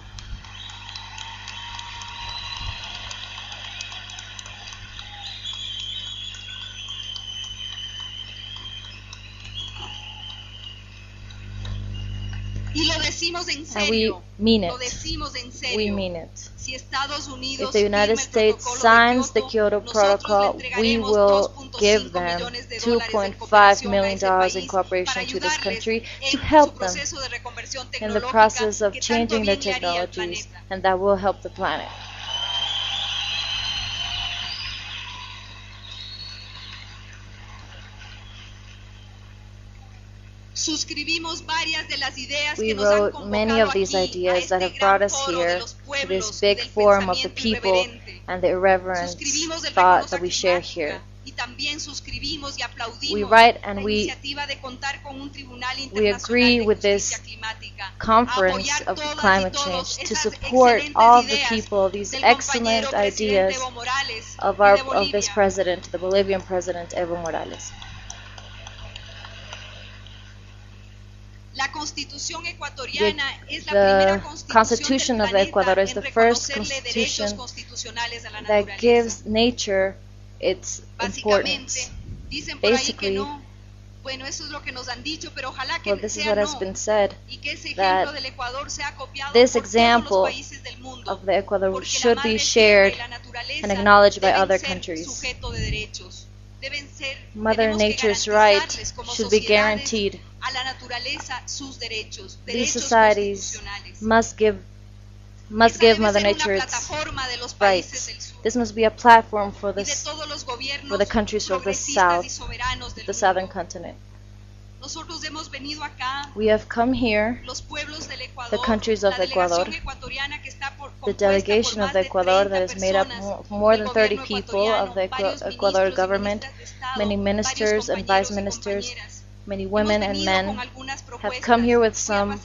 And we mean it. We mean it. If the United States signs the Kyoto Protocol, we will give them $2.5 million in cooperation to this country to help them in the process of changing their technologies, and that will help the planet. We wrote many of these ideas that have brought us here to this big forum of the people and the irreverent thought that we share here. We write and we agree with this conference of climate change to support all of the people, these excellent ideas of this president, the Bolivian president, Evo Morales. The Constitution of Ecuador is the first constitution that gives nature its importance. Basically, well, this is what has been said, that this example of the Ecuador should be shared and acknowledged by other countries. Mother Nature's rights should be guaranteed. These societies must give Mother Nature its rights. This must be a platform for the countries of the South, the Southern continent. We have come here, the countries of Ecuador, the delegation of Ecuador that is made up of more than 30 people of the Ecuador government, many ministers and vice ministers, many women and men have come here with some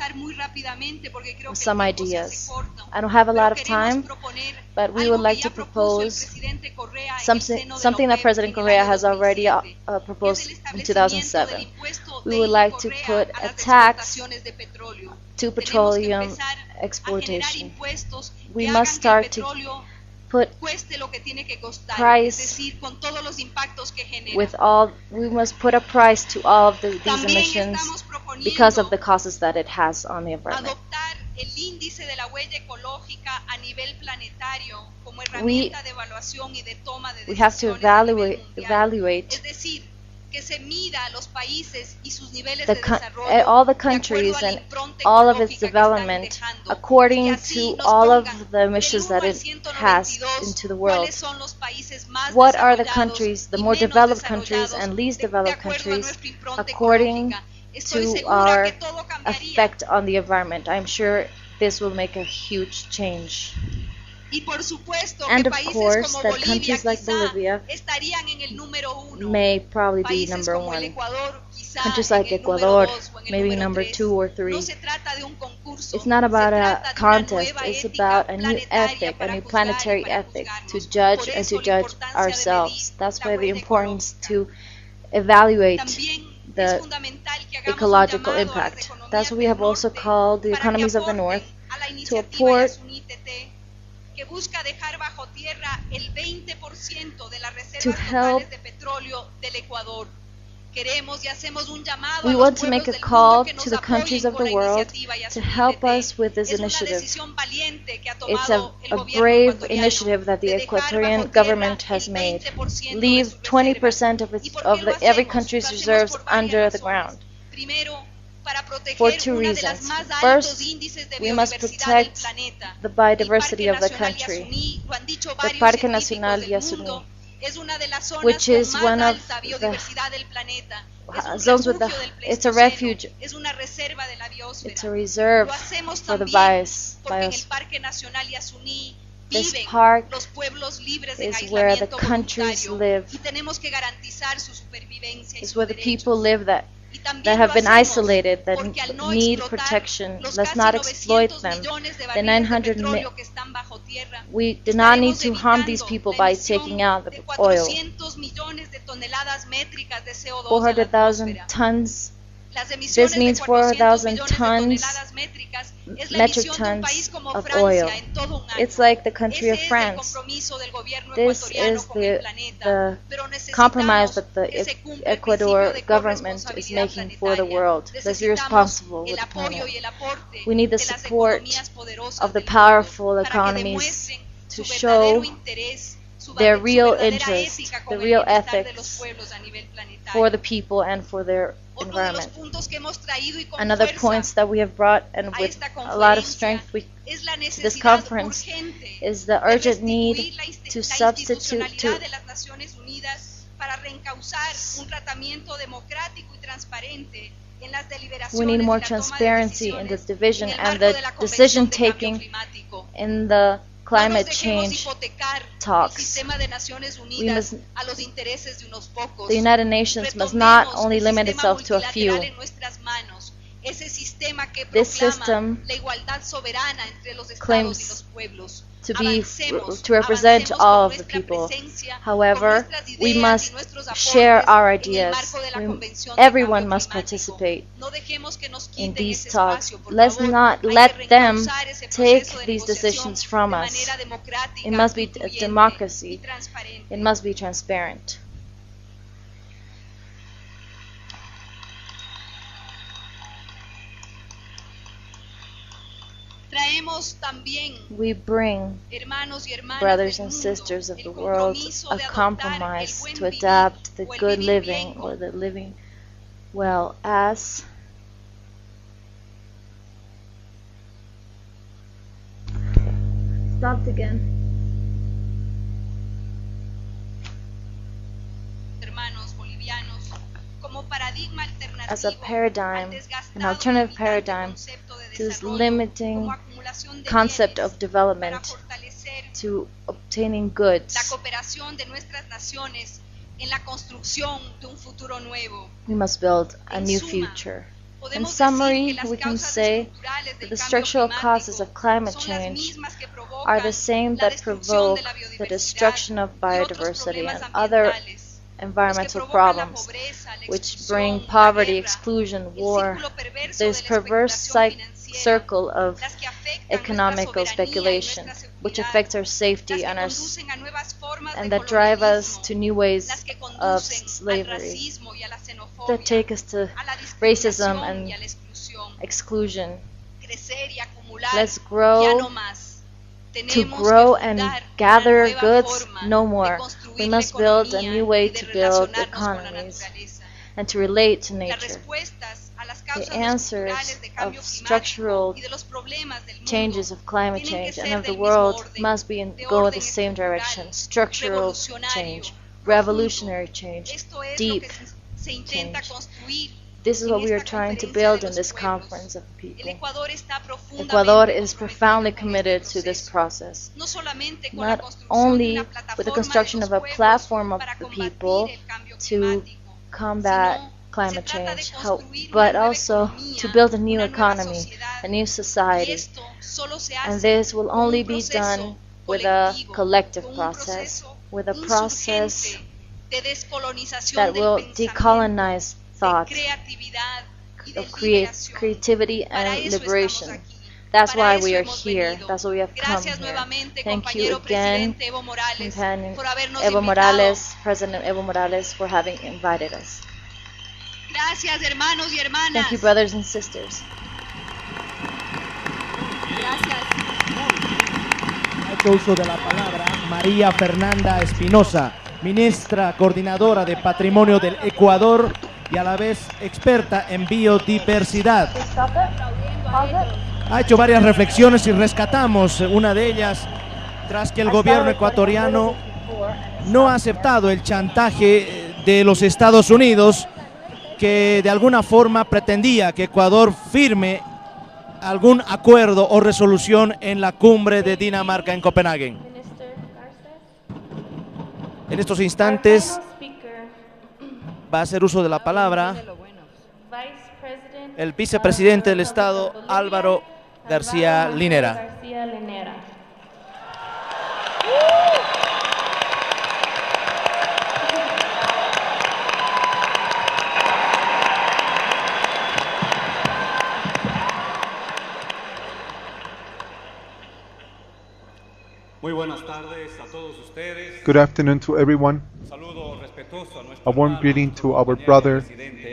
ideas. I don't have a lot of time, but we would like to propose something that President Correa has already proposed in 2007. We would like to put a tax to petroleum exportation. We must start to put price we must put a price to all of these emissions because of the causes that it has on the environment. We have to evaluate all the countries and all of its development according to all of the emissions that it has into the world. What are the countries, the more developed countries and least developed countries, according to our effect on the environment? I'm sure this will make a huge change. And of course, that countries like Bolivia may probably be number one. Countries like Ecuador may be number 2 or 3. It's not about a contest, it's about a new ethic, a new planetary ethic to judge and to judge ourselves. That's why the importance to evaluate the ecological impact. That's what we have also called the economies of the North, to support to help. We want to make a call to the countries of the world to help us with this initiative. It's a brave initiative that the Ecuadorian government has made. Leave 20% of every country's reserves under the ground. For 2 reasons. First, we must protect the biodiversity of the country. The Parque Nacional Yasuní, which is one of the zones with it's a refuge, it's a reserve for the biosphere. This park is where the countries live, is where the people live that have been isolated, that need protection. Let's not exploit them. The We do not need to harm these people by taking out the oil. 400,000 tons. This means 4,000 metric tons of oil. It's like the country of France. This is the compromise that the Ecuador government is making for the world. Let's be responsible with the planet. We need the support of the powerful economies to show their real interest, the real ethics for the people and for their environment. Another point that we have brought, and with a lot of strength to this conference, is the urgent need to substitute we need more transparency in the division and the decision taking in the climate change talks. The United Nations must not only limit itself to a few. This system claims to represent all of the people. However, we must share our ideas. Everyone must participate in these talks. Let's not let them take these decisions from us. It must be a democracy. It must be transparent. We bring, brothers and sisters of the world, a compromise to adapt the good living or the living well as stopped again. As a paradigm, an alternative paradigm to this limiting concept of development, to obtaining goods. We must build a new future. In summary, we can say that the structural causes of climate change are the same that provoke the destruction of biodiversity and other environmental problems, which bring poverty, exclusion, war, this perverse circle of economical speculation, which affects our safety and that drive us to new ways of slavery, that take us to racism and exclusion. Let's grow. To grow and gather goods, no more. We must build a new way to build economies and to relate to nature. The answers of structural changes of climate change and of the world must go in the same direction. Structural change, revolutionary change, deep change. This is what we are trying to build in this conference of people. Ecuador is profoundly committed to this process, not only with the construction of a platform of the people to combat climate change, but also to build a new economy, a new society. And this will only be done with a collective process, with a process that will decolonize thought, of creativity and liberation. That's why we are here. That's why we have come here. Thank you again, companion Evo Morales, President Evo Morales, for having invited us. Thank you, brothers and sisters. Ha hecho uso de la palabra María Fernanda Espinosa, ministra coordinadora de Patrimonio del Ecuador y a la vez experta en biodiversidad. Ha hecho varias reflexiones y rescatamos una de ellas tras que el gobierno ecuatoriano no ha aceptado el chantaje de los Estados Unidos, que de alguna forma pretendía que Ecuador firme algún acuerdo o resolución en la cumbre de Dinamarca en Copenhague. En estos instantes va a hacer uso de la palabra el vicepresidente del Estado, Álvaro García Linera. Good afternoon to everyone. A warm greeting to our brother,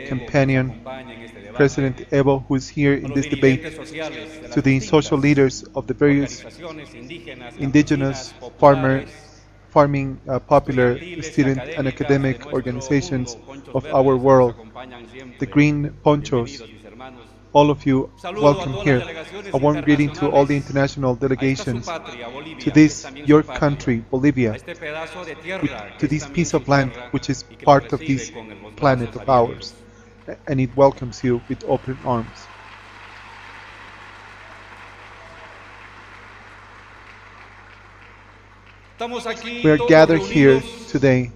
companion, President Evo, who is here in this debate, to the social leaders of the various indigenous, farming, popular, student and academic organizations of our world, the green ponchos. All of you, welcome here. A warm greeting to all the international delegations, to this, your country, Bolivia, to this piece of land which is part of this planet of ours, and it welcomes you with open arms. We are gathered here today,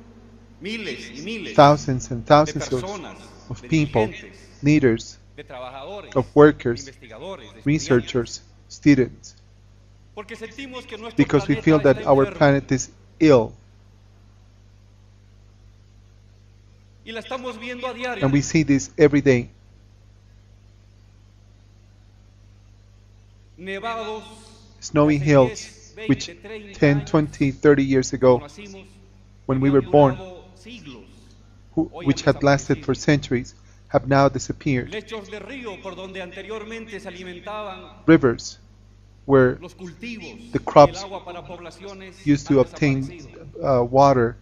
thousands and thousands of people, leaders, of workers, researchers, students, because we feel that our planet is ill. And we see this every day. Snowy hills, which 10, 20, 30 years ago, when we were born, which had lasted for centuries, have now disappeared. Rivers where the crops used to obtain water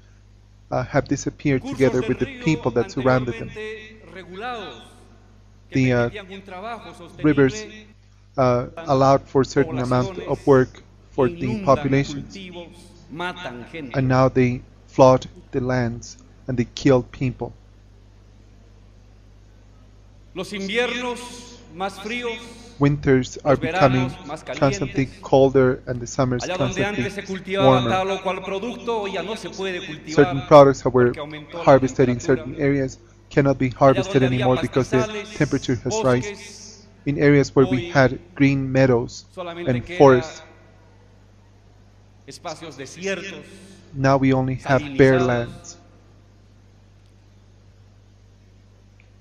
have disappeared together with the people that surrounded them. The rivers allowed for a certain amount of work for the populations, and now they flood the lands and they kill people. Winters are becoming constantly colder and the summers constantly warmer. Certain products that were harvested in certain areas cannot be harvested anymore because the temperature has risen. In areas where we had green meadows and forests, now we only have bare lands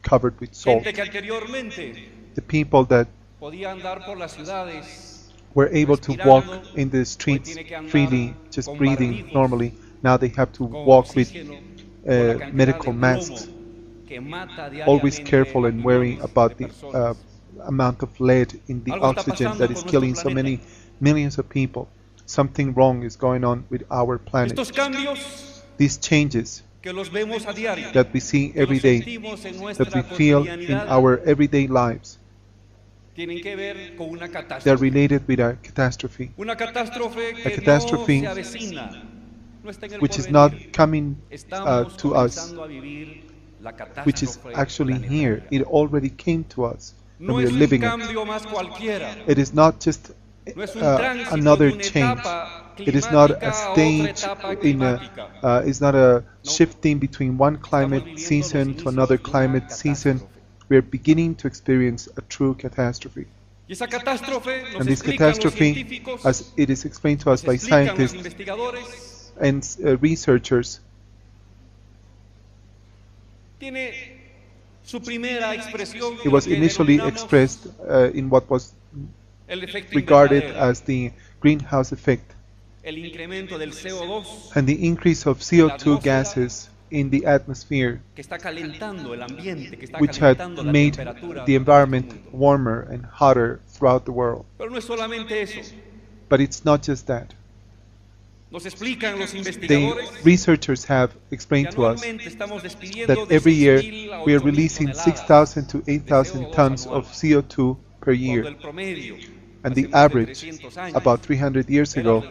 covered with salt. The people that were able to walk in the streets freely, just breathing normally, now they have to walk with medical masks, always careful and wary about the amount of lead in the oxygen that is killing so many millions of people. Something wrong is going on with our planet. These changes that we see every day, that we feel in our everyday lives, they are related with a catastrophe which is not coming to us, which is actually here. It already came to us, and we are living it. It is not just another change. It is not a stage it's not a shifting between one climate season to another climate season. We are beginning to experience a true catastrophe. And this catastrophe, as it is explained to us by scientists and researchers, it was initially expressed in what was regarded as the greenhouse effect, and the increase of CO2 gases in the atmosphere, which had made the environment warmer and hotter throughout the world. But it's not just that. The researchers have explained to us that every year we are releasing 6,000 to 8,000 tons of CO2 per year. And the average, about 300 years ago,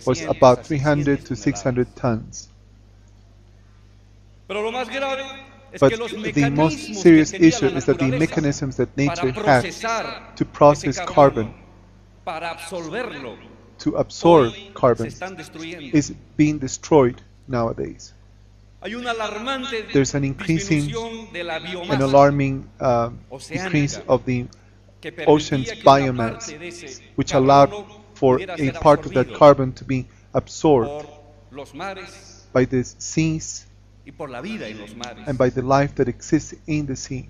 was about 300 to 600 tons. But the most serious issue is that the mechanisms that nature has to process carbon, to absorb carbon, is being destroyed nowadays. There's an increasing and alarming increase of the ocean's biomass, which allowed for a part of that carbon to be absorbed by the seas and by the life that exists in the sea.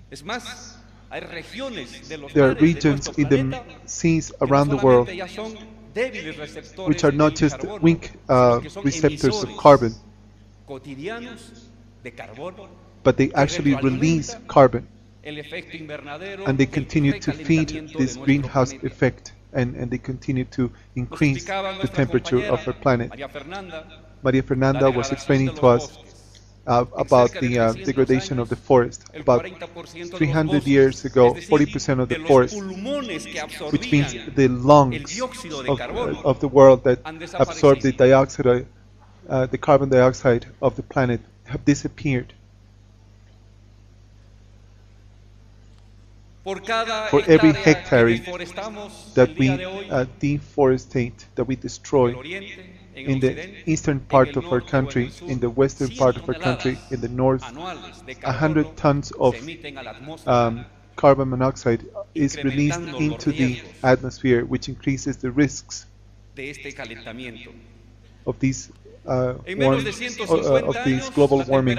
There are regions in the seas around the world which are not just weak receptors of carbon, but they actually release carbon, and they continue to feed this greenhouse effect, and they continue to increase the temperature of our planet. Maria Fernanda was explaining to us about the degradation of the forest. About 300 years ago, 40% of the forest, which means the lungs of the world that absorb the dioxide, the carbon dioxide of the planet, have disappeared. For every hectare that we deforestate, that we destroy, in the eastern part of our country, in the western part of our country, in the north, 100 tons of carbon monoxide is released into the atmosphere, which increases the risks of these of this global warming.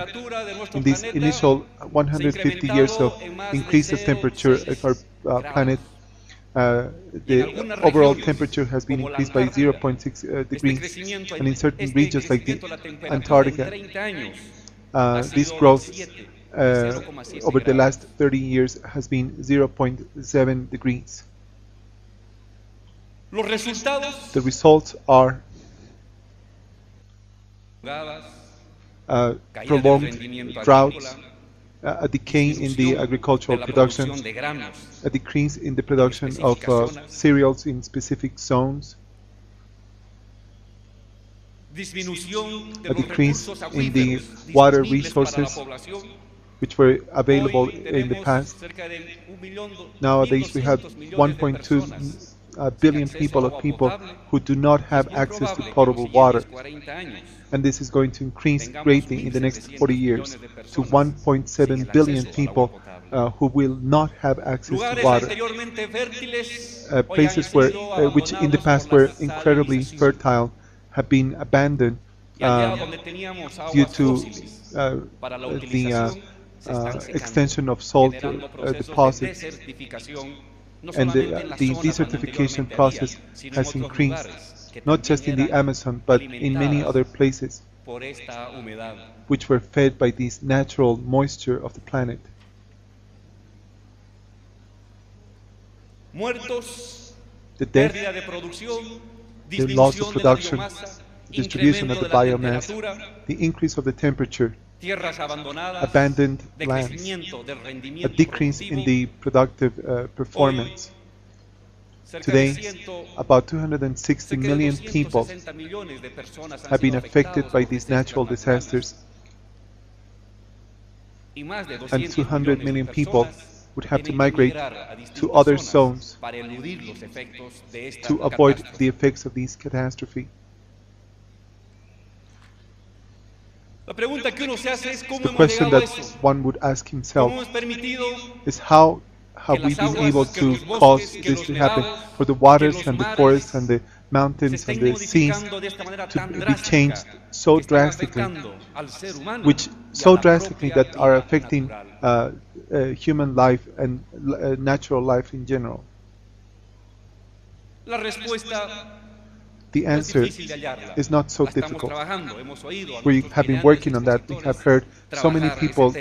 In these initial 150 years of increase of temperature of our planet, the overall temperature has been increased by 0.6 degrees, and in certain regions like the Antarctica, this growth over the last 30 years has been 0.7 degrees. The results are prolonged droughts, a decay in the agricultural production, a decrease in the production of cereals in specific zones, a decrease in the water resources which were available in the past. Nowadays we have 1.2 billion people who do not have access to potable water. And this is going to increase greatly in the next 40 years to 1.7 billion people who will not have access to water. Places which in the past were incredibly fertile have been abandoned due to the extension of salt deposits, and the desertification process has increased, not just in the Amazon, but in many other places, which were fed by this natural moisture of the planet. The death, the loss of production, distribution of the biomass, the increase of the temperature, abandoned lands, a decrease in the productive performance. Today, about 260 million people have been affected by these natural disasters, and 200 million people would have to migrate to other zones to avoid the effects of this catastrophe. The question that one would ask himself is, how have we been able to cause this to happen, for the waters and the forests and the mountains and the seas to be changed so drastically, that are affecting human life and natural life in general? The answer is not so difficult. We have been working on that. We have heard so many people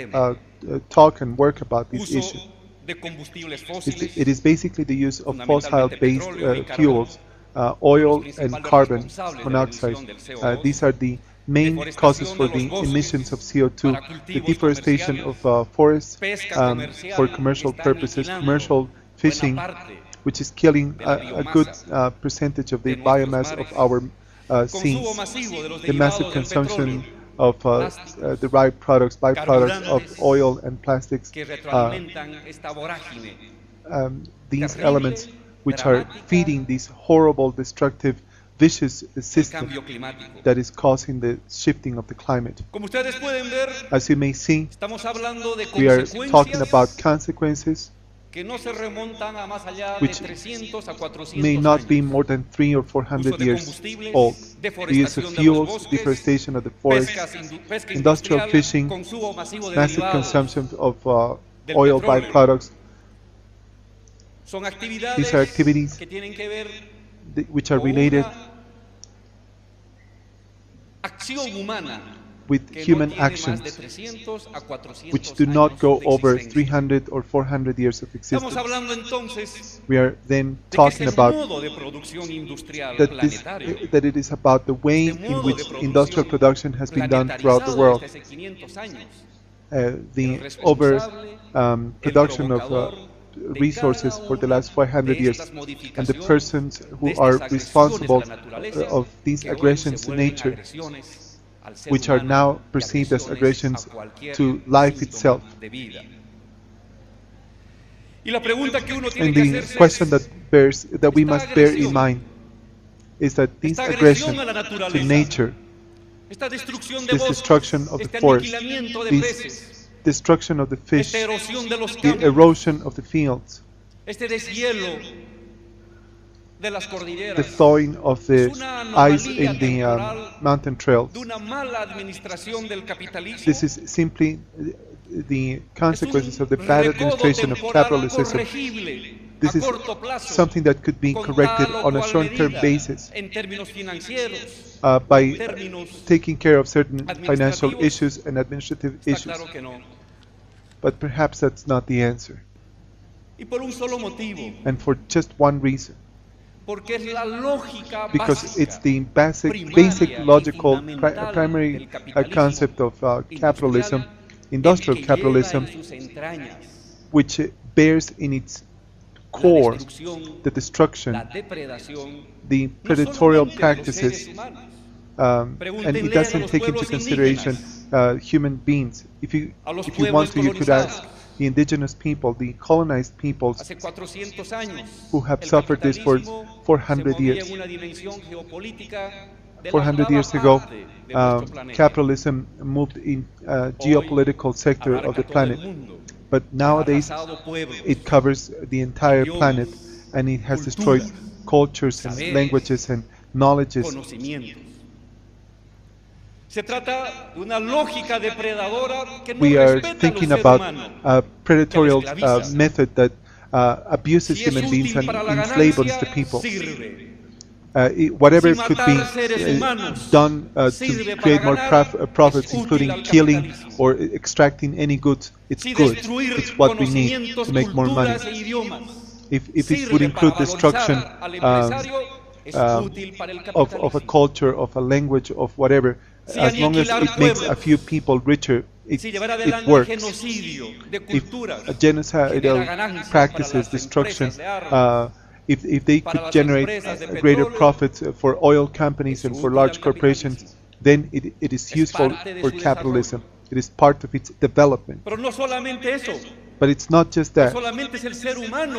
talk and work about this issue. It is basically the use of fossil-based fuels, oil and carbon monoxide. These are the main causes for the emissions of CO2, the deforestation of forests for commercial purposes, commercial fishing, which is killing a good percentage of the biomass of our seas, the massive consumption of derived products, byproducts of oil and plastics, these elements which are feeding this horrible, destructive, vicious system that is causing the shifting of the climate. As you may see, we are talking about consequences which may not be more than 300 or 400 years old. The use of fuels, deforestation of the forest, industrial fishing, massive consumption of oil byproducts. These are activities which are related with human actions, which do not go over 300 or 400 years of existence. We are then talking about that it is about the way in which industrial production has been done throughout the world. The production of resources for the last 500 years, and the persons who are responsible of these aggressions to nature, which are now perceived as aggressions to life itself. And the question that we must bear in mind is that this aggression to nature, this destruction of the forest, this destruction of the fish, the erosion of the fields, the thawing of the ice in the mountain trails. This is simply the consequences of the bad administration of capitalism. This is something that could be corrected on a short-term basis by taking care of certain financial issues and administrative issues. But perhaps that's not the answer. And for just one reason. Because it's the basic logical primary concept of capitalism, industrial capitalism, which bears in its core the destruction, the predatorial practices, and it doesn't take into consideration human beings. If you want to, you could ask the indigenous people, the colonized peoples who have suffered this for 400 years. 400 years ago, capitalism moved in geopolitical sector of the planet. But nowadays, it covers the entire planet, and it has destroyed cultures and languages and knowledges. We are thinking about a predatory method that abuses human beings and enslaves the people. Whatever could be done to create more profits, including killing or extracting any goods, it's good. It's what we need to make more money. If it would include destruction of a culture, of a language, of whatever, as long as it makes a few people richer, it works. If genocidal practices, destruction, if they could generate greater profits for oil companies and for large corporations, then it is useful for capitalism. It is part of its development. But it's not just that.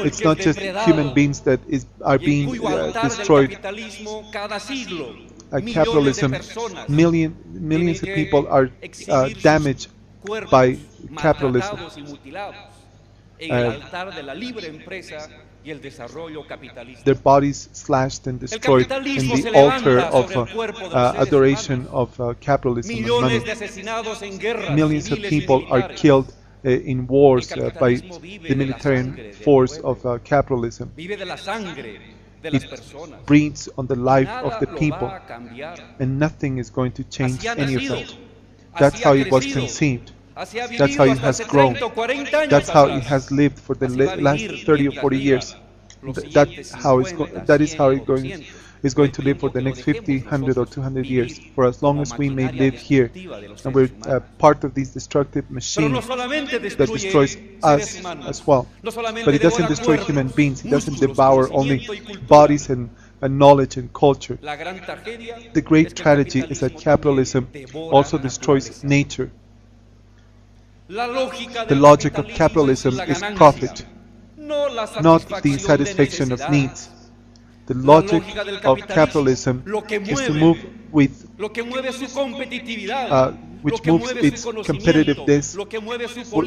It's not just human beings that are being destroyed. Capitalism, millions of people are damaged by capitalism. Their bodies slashed and destroyed in the altar of adoration of capitalism and money. Millions of people are killed in wars by the military force of capitalism. It breeds on the life of the people, and nothing is going to change any of that. That's how it was conceived. That's how it has grown. That's how it has lived for the last 30 or 40 years. That is how it is going to live for the next 50, 100 or 200 years, for as long as we may live here. And we're part of this destructive machine that destroys us as well. But it doesn't destroy human beings. It doesn't devour only bodies and knowledge and culture. The great tragedy is that capitalism also destroys nature. The logic of capitalism is profit, not the satisfaction of needs. The logic of capitalism is to move with, which moves its competitiveness,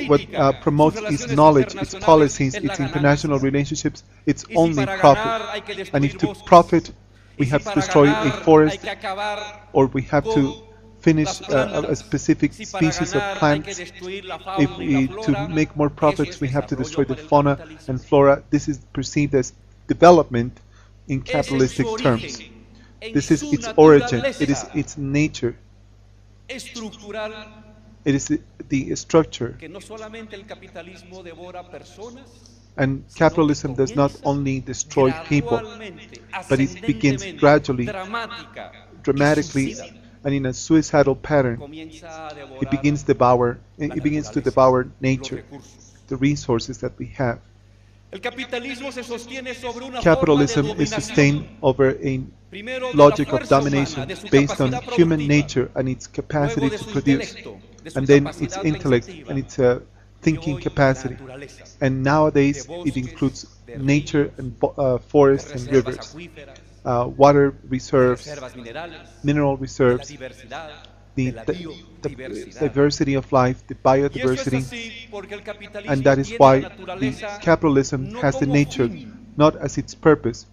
what promotes its knowledge, its policies, its international relationships, its only profit. And if to profit we have to destroy a forest, or we have to finish a specific species of plants, to make more profits we have to destroy the fauna and flora. This is perceived as development, in capitalistic terms. This is its origin, it is its nature. It is the structure. And capitalism does not only destroy people, but it begins gradually, dramatically, and in a suicidal pattern. It begins to devour nature, the resources that we have. Capitalism is sustained over a logic of domination based on human nature and its capacity to produce, and then its intellect and its thinking capacity. And nowadays it includes nature and forests and rivers, water reserves, mineral reserves, the diversity of life, the biodiversity, and that is why the capitalism has the nature not as its purpose,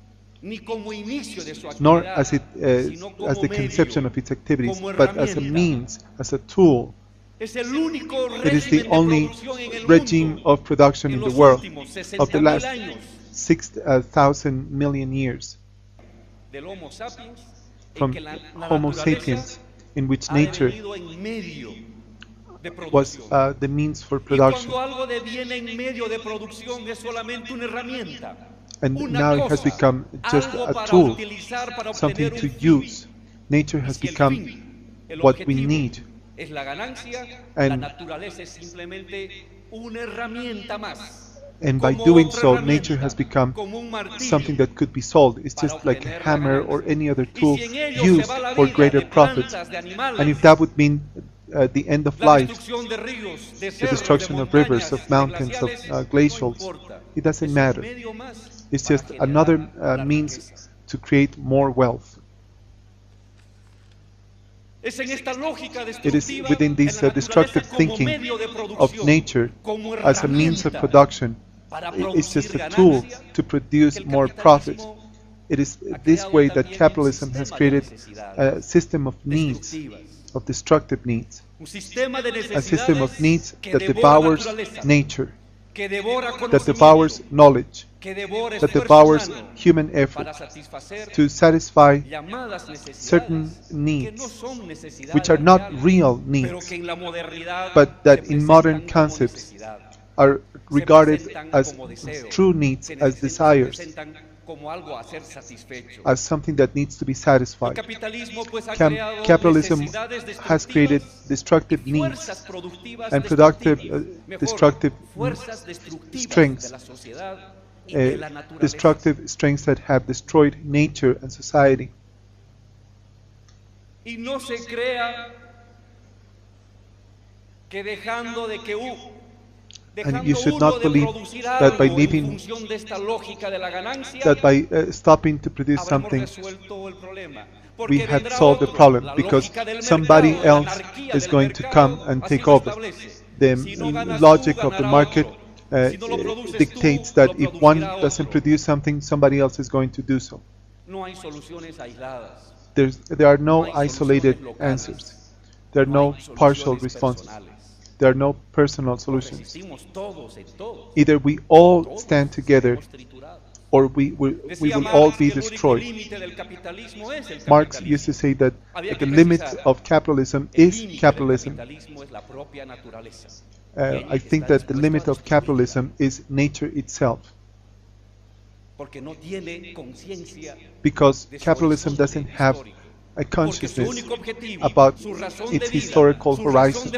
nor as the conception of its activities, but as a means, as a tool. It is the only regime of production in the world of the last 6,000 million years, from Homo sapiens, in which nature was the means for production. And now it has become just a tool, something to use. Nature has become what we need. And by doing so, nature has become something that could be sold. It's just like a hammer or any other tool used for greater profits. And if that would mean the end of life, the destruction of rivers, of mountains, of glacials, it doesn't matter. It's just another means to create more wealth. It is within this destructive thinking of nature as a means of production. It's just a tool to produce more profit. It is this way that capitalism has created a system of needs, of destructive needs. A system of needs that devours nature, that devours knowledge, that devours human effort to satisfy certain needs, which are not real needs, but that in modern concepts are regarded as true needs, as desires, as something that needs to be satisfied. Capitalism has created destructive needs and productive, destructive strengths, destructive strengths that have destroyed nature and society. And you should not believe that by leaving, that by stopping to produce something, we had solved the problem, because somebody else is going to come and take over. The logic of the market dictates that if one doesn't produce something, somebody else is going to do so. There are no isolated answers. There are no partial responses. There are no personal solutions. Either we all stand together, or we will all be destroyed. Marx used to say that the limit of capitalism is capitalism. I think that the limit of capitalism is nature itself. Because capitalism doesn't have a consciousness about its historical horizon,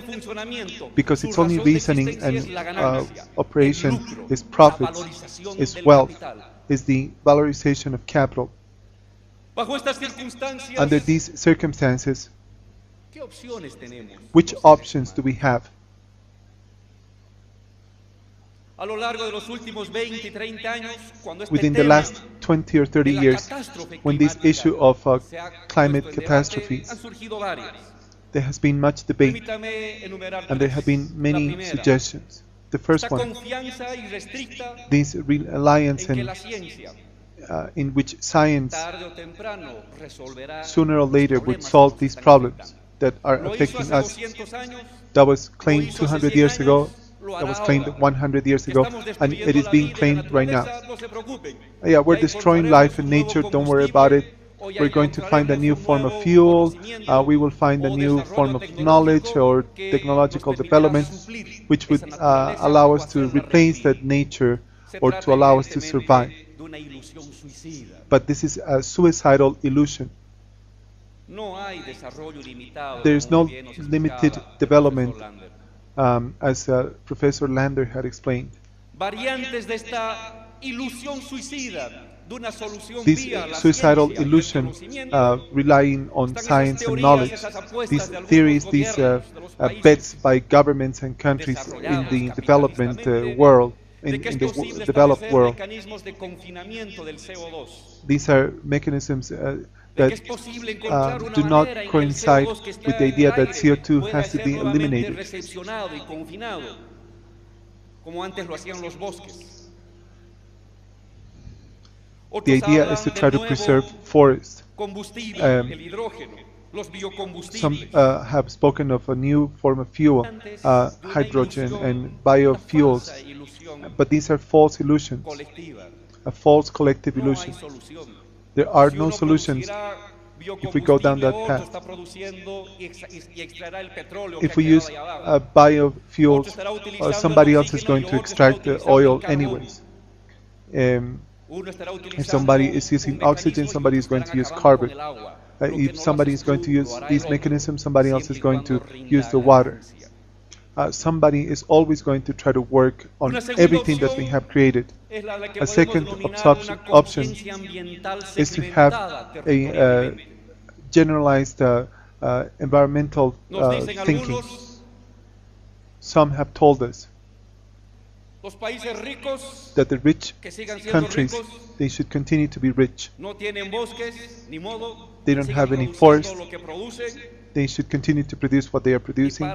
because its only reasoning and operation is profits, is wealth, is the valorization of capital. Under these circumstances, which options do we have? Within the last 20 or 30 years, when this issue of climate catastrophes, there has been much debate, and there have been many suggestions. The first one, this reliance in which science sooner or later would solve these problems that are affecting us. That was claimed 200 years ago. that was claimed 100 years ago, and it is being claimed right now. Yeah, we're destroying life and nature, don't worry about it. We're going to find a new form of fuel, we will find a new form of knowledge or technological development which would allow us to replace that nature or to allow us to survive. But this is a suicidal illusion. There is no limited development, as Professor Lander had explained. This suicidal illusion, relying on science and knowledge, these theories, these bets by governments and countries in the development world, in the developed world, these are mechanisms that do not coincide with the idea that CO2 has to be eliminated. The idea is to try to preserve forests. Some have spoken of a new form of fuel, hydrogen and biofuels, but these are false illusions, a false collective illusion. There are no solutions if we go down that path. If we use biofuels, somebody else is going to extract the oil anyways. If somebody is using oxygen, somebody is going to use carbon. If somebody is going to use these mechanisms, somebody else is going to use the water. Somebody is always going to try to work on everything that we have created. A second option is to have a generalized environmental thinking. Some have told us that the rich countries, they should continue to be rich. They don't have any forest. They should continue to produce what they are producing.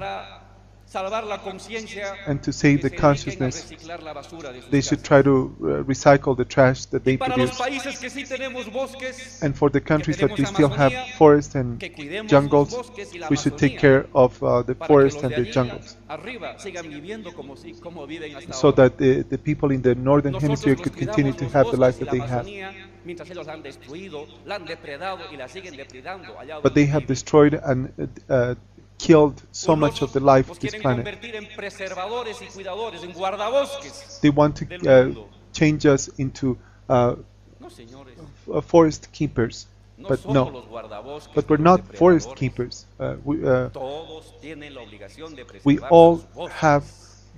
And to save the consciousness, they should try to recycle the trash that they produce. And for the countries that we still have forests and jungles, we should take care of the forests and the jungles, so that the people in the northern hemisphere could continue to have the life that they have. But they have destroyed and killed so much of the life of this planet. They want to change us into forest keepers, but no. But we're not forest keepers. We all have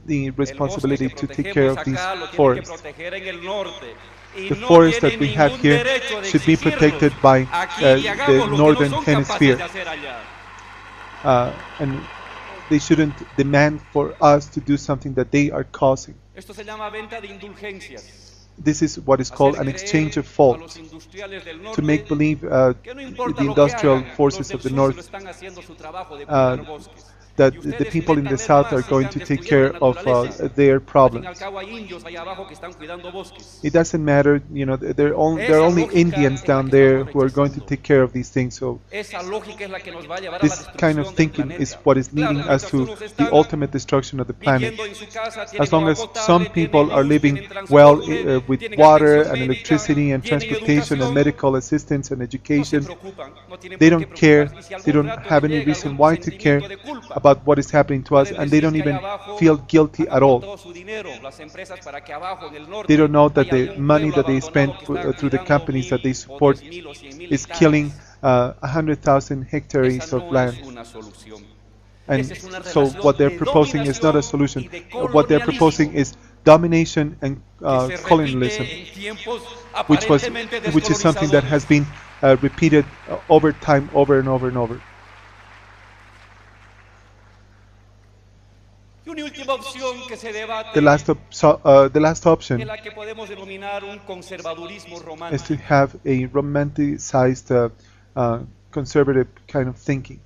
the responsibility to take care of these forests. The forest that we have here should be protected by the northern hemisphere. And they shouldn't demand for us to do something that they are causing. This is what is called an exchange of faults, to make believe the industrial forces of the north that the people in the south are going to take care of their problems. It doesn't matter, you know, there are only Indians down there who are going to take care of these things. So this kind of thinking is what is leading us to the ultimate destruction of the planet. As long as some people are living well with water and electricity and transportation and medical assistance and education, they don't care, they don't have any reason why to care about what is happening to us, and they don't even feel guilty at all. They don't know that the money that they spend through the companies that they support is killing 100,000 hectares of land. And so what they're proposing is not a solution. What they're proposing is domination and colonialism, which is something that has been repeated over time, over and over and over. The last option is to have a romanticized conservative kind of thinking,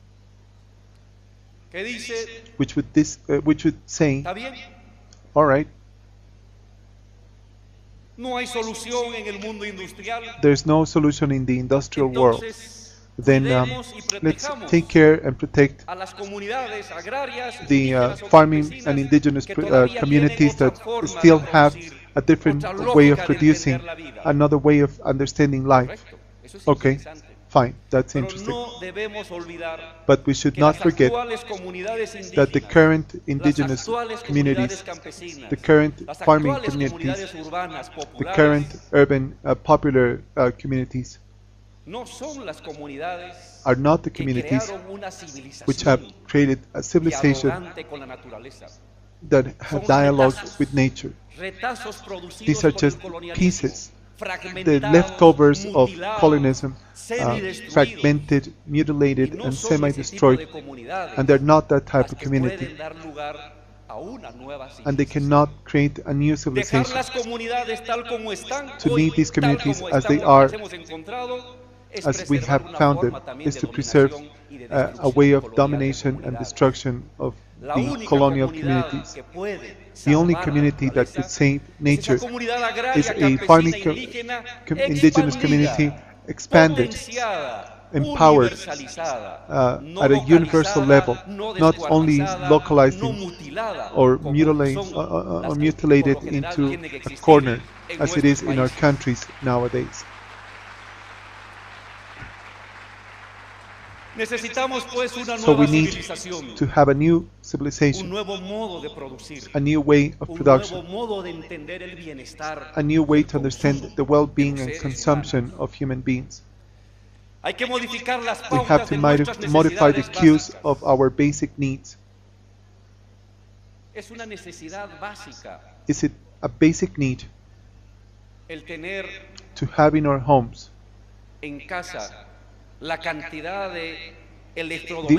which would say, all right, there's no solution in the industrial world. then let's take care and protect the farming and indigenous communities that still have a different way of producing, another way of understanding life. Okay, fine, that's interesting. But we should not forget that the current indigenous communities, the current farming communities, the current urban popular communities are not the communities which have created a civilization that have dialogue with nature. These are just pieces, the leftovers of colonism, fragmented, mutilated, and semi-destroyed, and they're not that type of community. And they cannot create a new civilization. To leave these communities as they are, as we have found them, is to preserve a way of domination and destruction of the colonial communities. The only community that could save nature is a farming indigenous community expanded, empowered at a universal level, not only localizing or mutilated into a corner as it is in our countries nowadays. So we need to have a new civilization, a new way of production, a new way to understand the well-being and consumption of human beings. We have to modify the cues of our basic needs. Is it a basic need to have in our homes the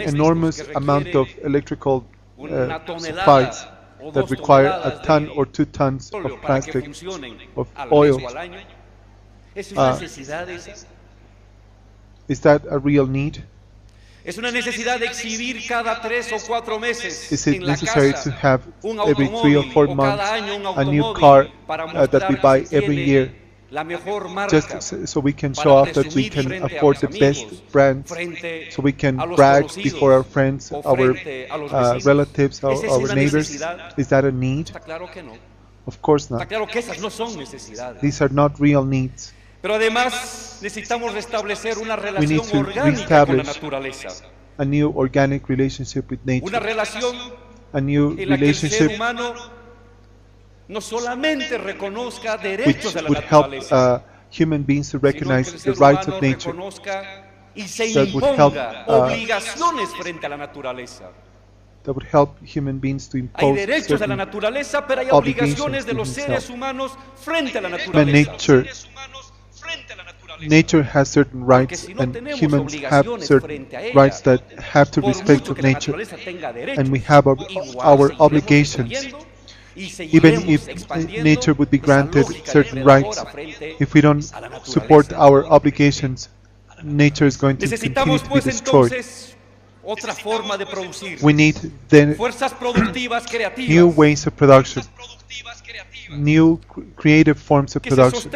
enormous amount of electrical supplies that require a ton or 2 tons of plastic, of oil? Is that a real need? Is it necessary to have every 3 or 4 months a new car that we buy every year, just so we can show off that we can afford the best brands, so we can brag before our friends, our relatives, our neighbors? Is that a need? Of course not. These are not real needs. We need to reestablish a new organic relationship with nature, a new relationship which would help human beings to recognize the rights of nature, that would help human beings to impose certain obligations to themselves. Nature has certain rights, and humans have certain rights that have to respect of nature, and we have our obligations. Even if nature would be granted certain rights, if we don't support our obligations, nature is going to continue to be destroyed. We need then new ways of production, new creative forms of production,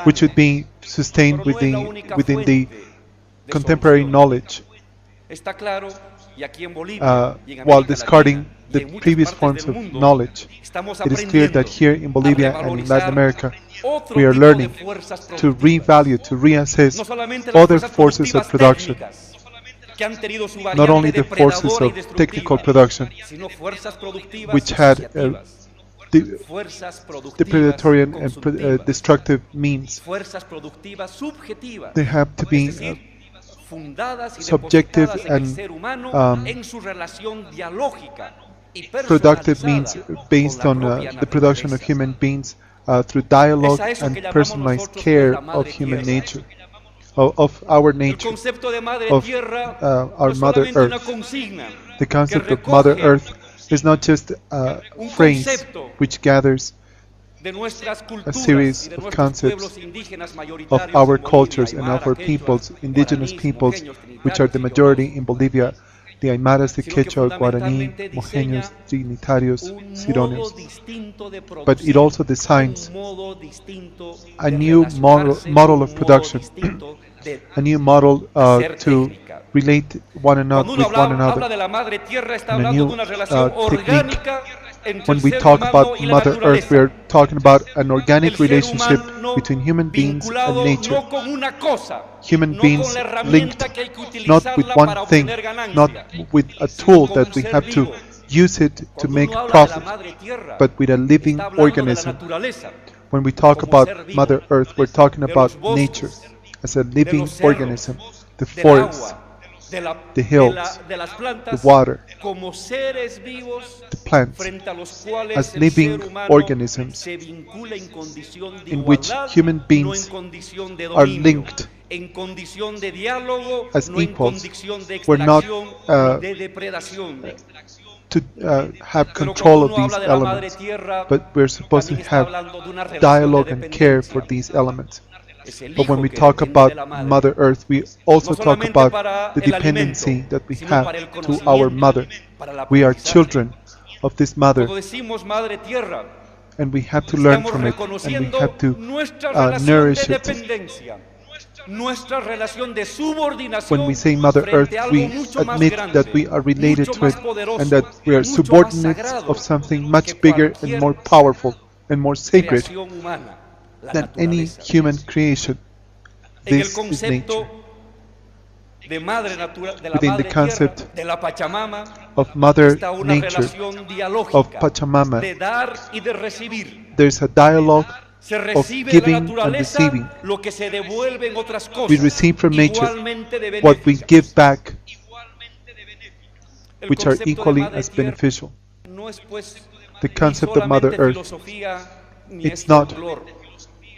which would be sustained within the contemporary knowledge, while discarding the previous forms of knowledge. It is clear that here in Bolivia and in Latin America, we are learning to revalue, to reassess other forces of production, not only the forces of technical production, which had depredatory and destructive means. They have to be subjective and productive means based on the production of human beings through dialogue and personalized care of human nature, of our nature, of our Mother Earth. The concept of Mother Earth is not just a phrase which gathers a series of concepts of our cultures and of our peoples, indigenous peoples, which are the majority in Bolivia, the Aymaras, the Quechua, Guarani, Mojeños, Dignitarios, Cironeos. But it also designs a new model of production, a new model to relate one another with one another, and a new technique. When we talk about Mother Earth, we are talking about an organic relationship between human beings and nature. Human beings linked not with one thing, not with a tool that we have to use it to make profit, but with a living organism. When we talk about Mother Earth, we're talking about nature as a living organism, the forests, the hills, the water, the plants, as living organisms in which human beings are linked as equals. We're not to have control of these elements, but we're supposed to have dialogue and care for these elements. But when we talk about Mother Earth, we also talk about the dependency that we have to our mother. We are children of this mother, and we have to learn from it, and we have to nourish it. When we say Mother Earth, we admit that we are related to it, and that we are subordinates of something much bigger and more powerful and more sacred than any human creation. This is nature. Within the concept of Mother Nature, of Pachamama, there is a dialogue of giving and receiving. We receive from nature what we give back, which are equally as beneficial. The concept of Mother Earth, it's not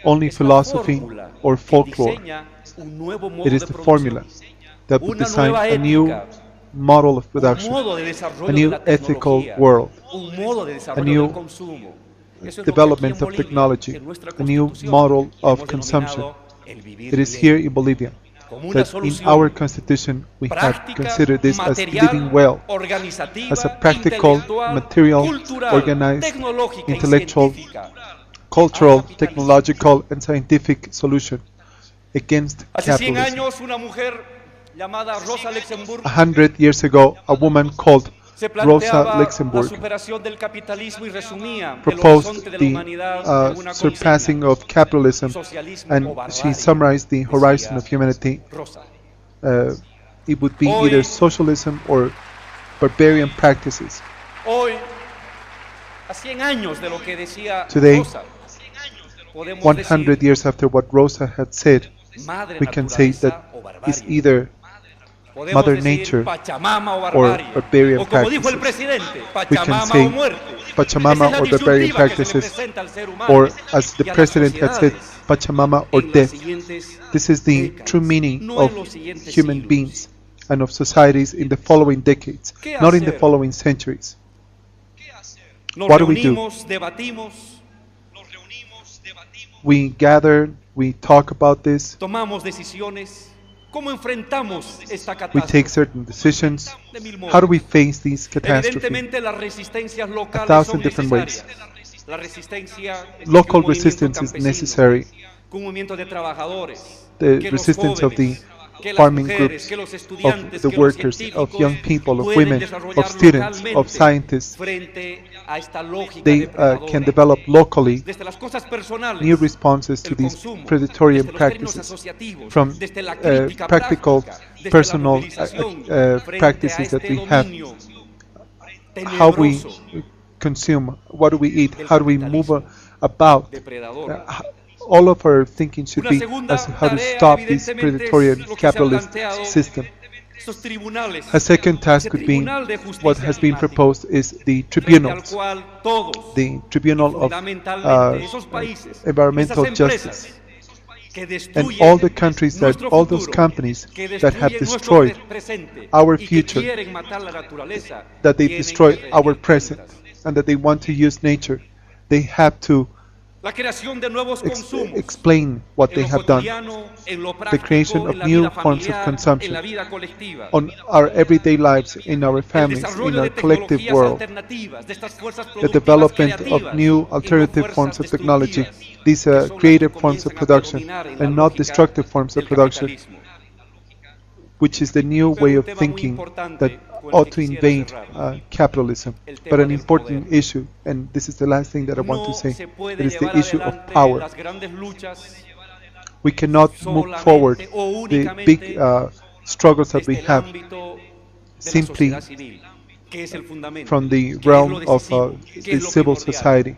only philosophy or folklore. It is the formula that would design a new model of production, a new ethical world, a new development of technology, a new model of consumption. It is here in Bolivia that in our constitution we have considered this as living well, as a practical, material, organized, intellectual, cultural, technological, and scientific solution against capitalism. 100 years ago, a woman called Rosa Luxemburg proposed the surpassing of capitalism, and she summarized the horizon of humanity. It would be either socialism or barbarian practices. Today, 100 years after what Rosa had said, we can say that it's either Mother Nature or barbarian practices. We can say Pachamama or barbarian practices, or as the President had said, Pachamama or death. This is the true meaning of human beings and of societies in the following decades, not in the following centuries. What do we do? We gather, we talk about this, we take certain decisions. How do we face these catastrophes? 1,000 different ways. Local resistance is necessary. The resistance of the farming groups, of the workers, of young people, of women, of students, of scientists. They can develop locally new responses to these predatory practices, from practical, personal practices that we have. How we consume, what do we eat, how do we move about. All of our thinking should be as to how to stop this predatory and capitalist system. A second task could be what has been proposed is the tribunals, the tribunal of environmental justice. And all the countries that, all those companies that have destroyed our future, that they destroy our present, and that they want to use nature, they have to explain what they have done, the creation of new forms of consumption on our everyday lives, in our families, in our collective world, the development of new alternative forms of technology, these creative forms of production and not destructive forms of production, which is the new way of thinking that ought to invade capitalism. But an important issue, and this is the last thing that I want to say, it is the issue of power. We cannot move forward the big struggles that we have simply from the realm of the civil society,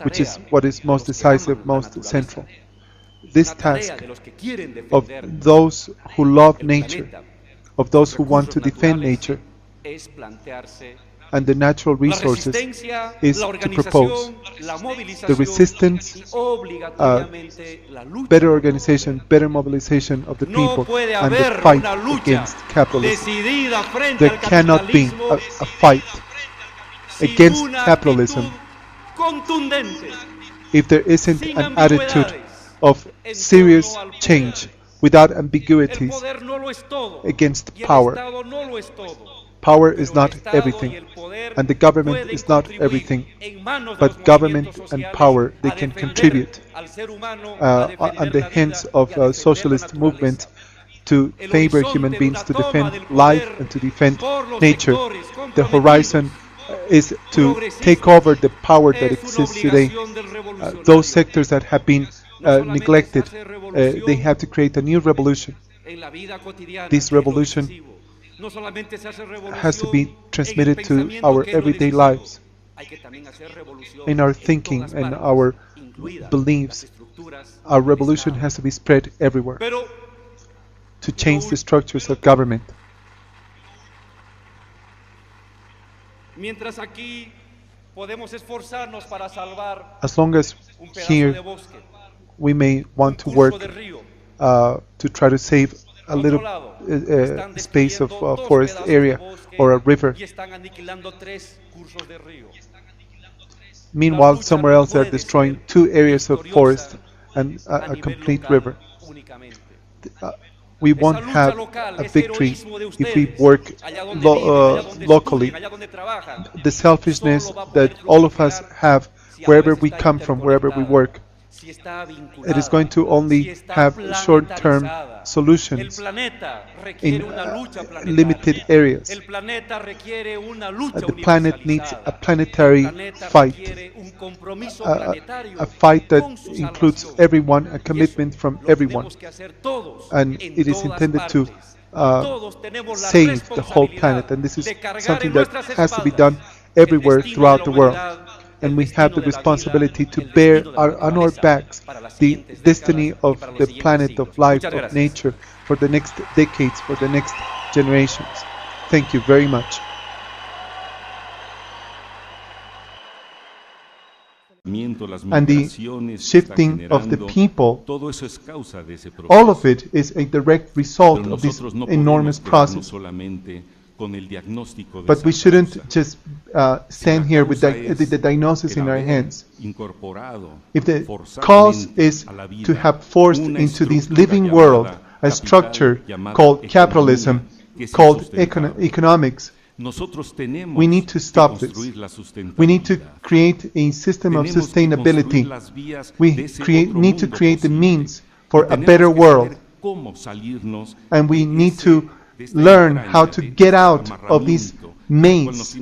which is what is most decisive, most central. This task of those who love nature, of those who want to defend nature and the natural resources, is to propose the resistance, better organization, better mobilization of the people, and the fight against capitalism. There cannot be a fight against capitalism if there isn't an attitude of serious change without ambiguities against power. Power is not everything, and the government is not everything, but government and power, they can contribute on the hands of socialist movements to favor human beings, to defend life and to defend nature. The horizon is to take over the power that exists today. Those sectors that have been neglected, they have to create a new revolution. This revolution has to be transmitted to our everyday lives, in our thinking and our beliefs. Our revolution has to be spread everywhere to change the structures of government. As long as here we may want to work to try to save a little space of forest area or a river. Meanwhile, somewhere else they're destroying 2 areas of forest and a complete river. We won't have a victory if we work locally. The selfishness that all of us have wherever we come from, wherever we work, it is going to only have short-term solutions in limited areas. The planet needs a planetary fight, a fight that includes everyone, a commitment from everyone, and it is intended to save the whole planet, and this is something that has to be done everywhere throughout the world. And we have the responsibility to bear on our backs the destiny of the planet, of life, of nature, for the next decades, for the next generations. Thank you very much. And the shifting of the people, all of it is a direct result of this enormous process. But we shouldn't just stand here with the diagnosis in our hands. If the cause is to have forced into this living world a structure called capitalism, called economics, we need to stop this. We need to create a system of sustainability. We need to create the means for a better world. And we need to learn how to get out of this maze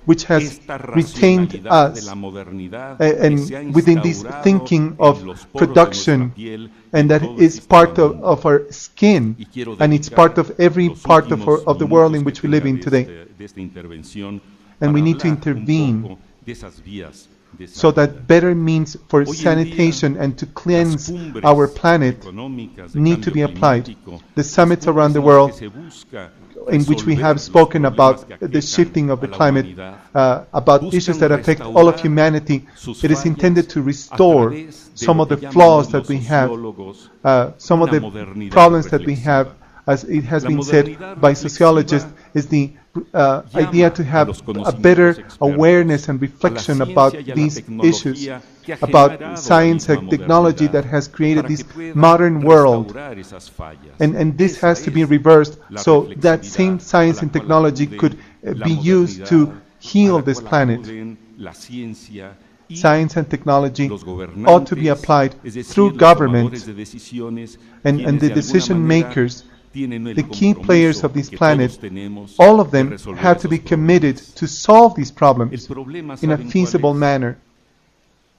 which has retained us and within this thinking of production, and that is part of our skin, and it's part of every part of the world in which we live in today. And we need to intervene so that better means for sanitation and to cleanse our planet need to be applied. The summits around the world in which we have spoken about the shifting of the climate, about issues that affect all of humanity, it is intended to restore some of the flaws that we have, some of the problems that we have, as it has been said by sociologists, is the idea to have a better awareness and reflection about these issues, about science and technology that has created this modern world. And this has to be reversed so that same science and technology could be used to heal this planet. Science and technology ought to be applied through government and the decision makers, the key players of this planet. All of them have to be committed to solve these problems in a feasible manner.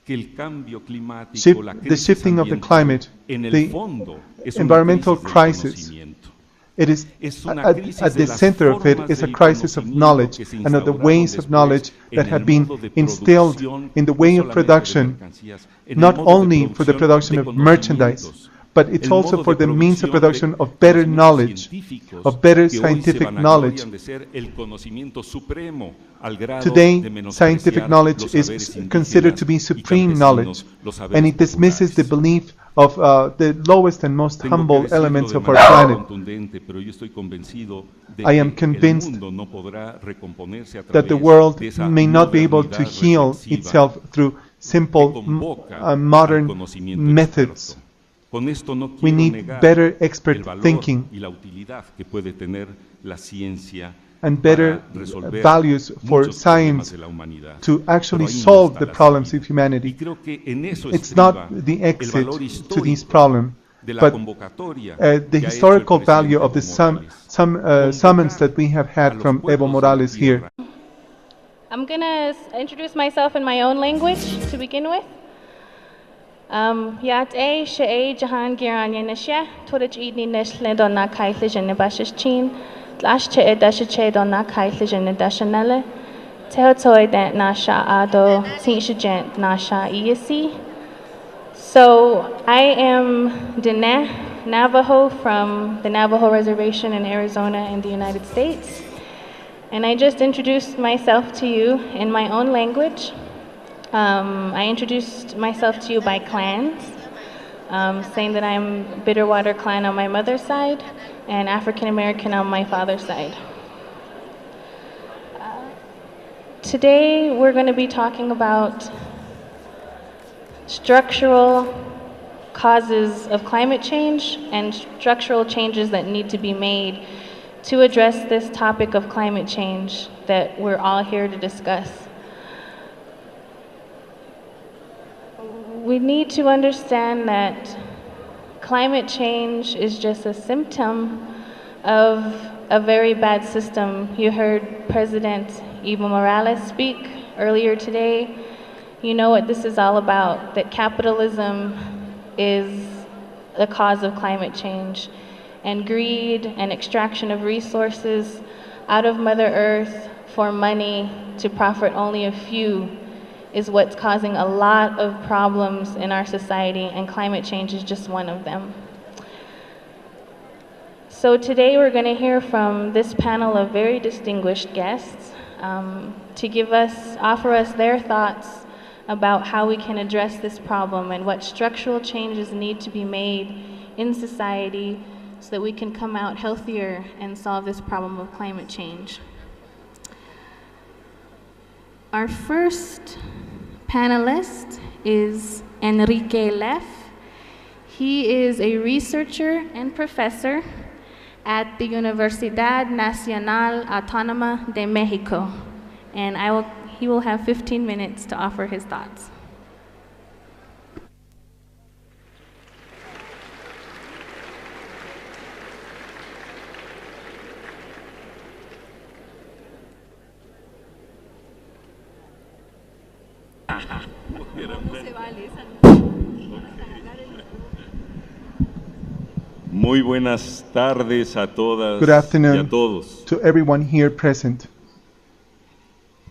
The shifting of the climate, the environmental crisis, it is at the center of it is a crisis of knowledge and of the ways of knowledge that have been instilled in the way of production, not only for the production of merchandise, but it's also for the means of production of better knowledge, of better scientific knowledge. Today, scientific knowledge is considered to be supreme knowledge, and it dismisses the belief of the lowest and most humble elements of our planet. I am convinced that the world may not be able to heal itself through simple modern methods. We need better expert thinking and better values for science to actually solve the problems of humanity. It's not the exit to this problem, but the historical value of the summons that we have had from Evo Morales here. I'm going to introduce myself in my own language to begin with. Yat A, Shea, Jahan, Giran, Yenashia, Torich Edni Nishland on Nakaitlish and Nebashish Chin, Lash Che Dasha on Nakaitlish and Nedashanele, Teotoi Dant Nasha Ado, Tinshajant Nasha Iasi. So I am Dene Navajo from the Navajo Reservation in Arizona in the United States. And I just introduced myself to you in my own language. I introduced myself to you by clans, saying that I'm Bitterwater clan on my mother's side and African American on my father's side. Today we're going to be talking about structural causes of climate change and structural changes that need to be made to address this topic of climate change that we're all here to discuss. We need to understand that climate change is just a symptom of a very bad system. You heard President Evo Morales speak earlier today. You know what this is all about, that capitalism is the cause of climate change, and greed and extraction of resources out of Mother Earth for money to profit only a few is what's causing a lot of problems in our society, and climate change is just one of them. So today we're going to hear from this panel of very distinguished guests to offer us their thoughts about how we can address this problem and what structural changes need to be made in society so that we can come out healthier and solve this problem of climate change. Our first panelist is Enrique Leff. He is a researcher and professor at the Universidad Nacional Autónoma de Mexico, and he will have 15 minutes to offer his thoughts. Muy buenas tardes a todas Good afternoon y a todos. To everyone here present.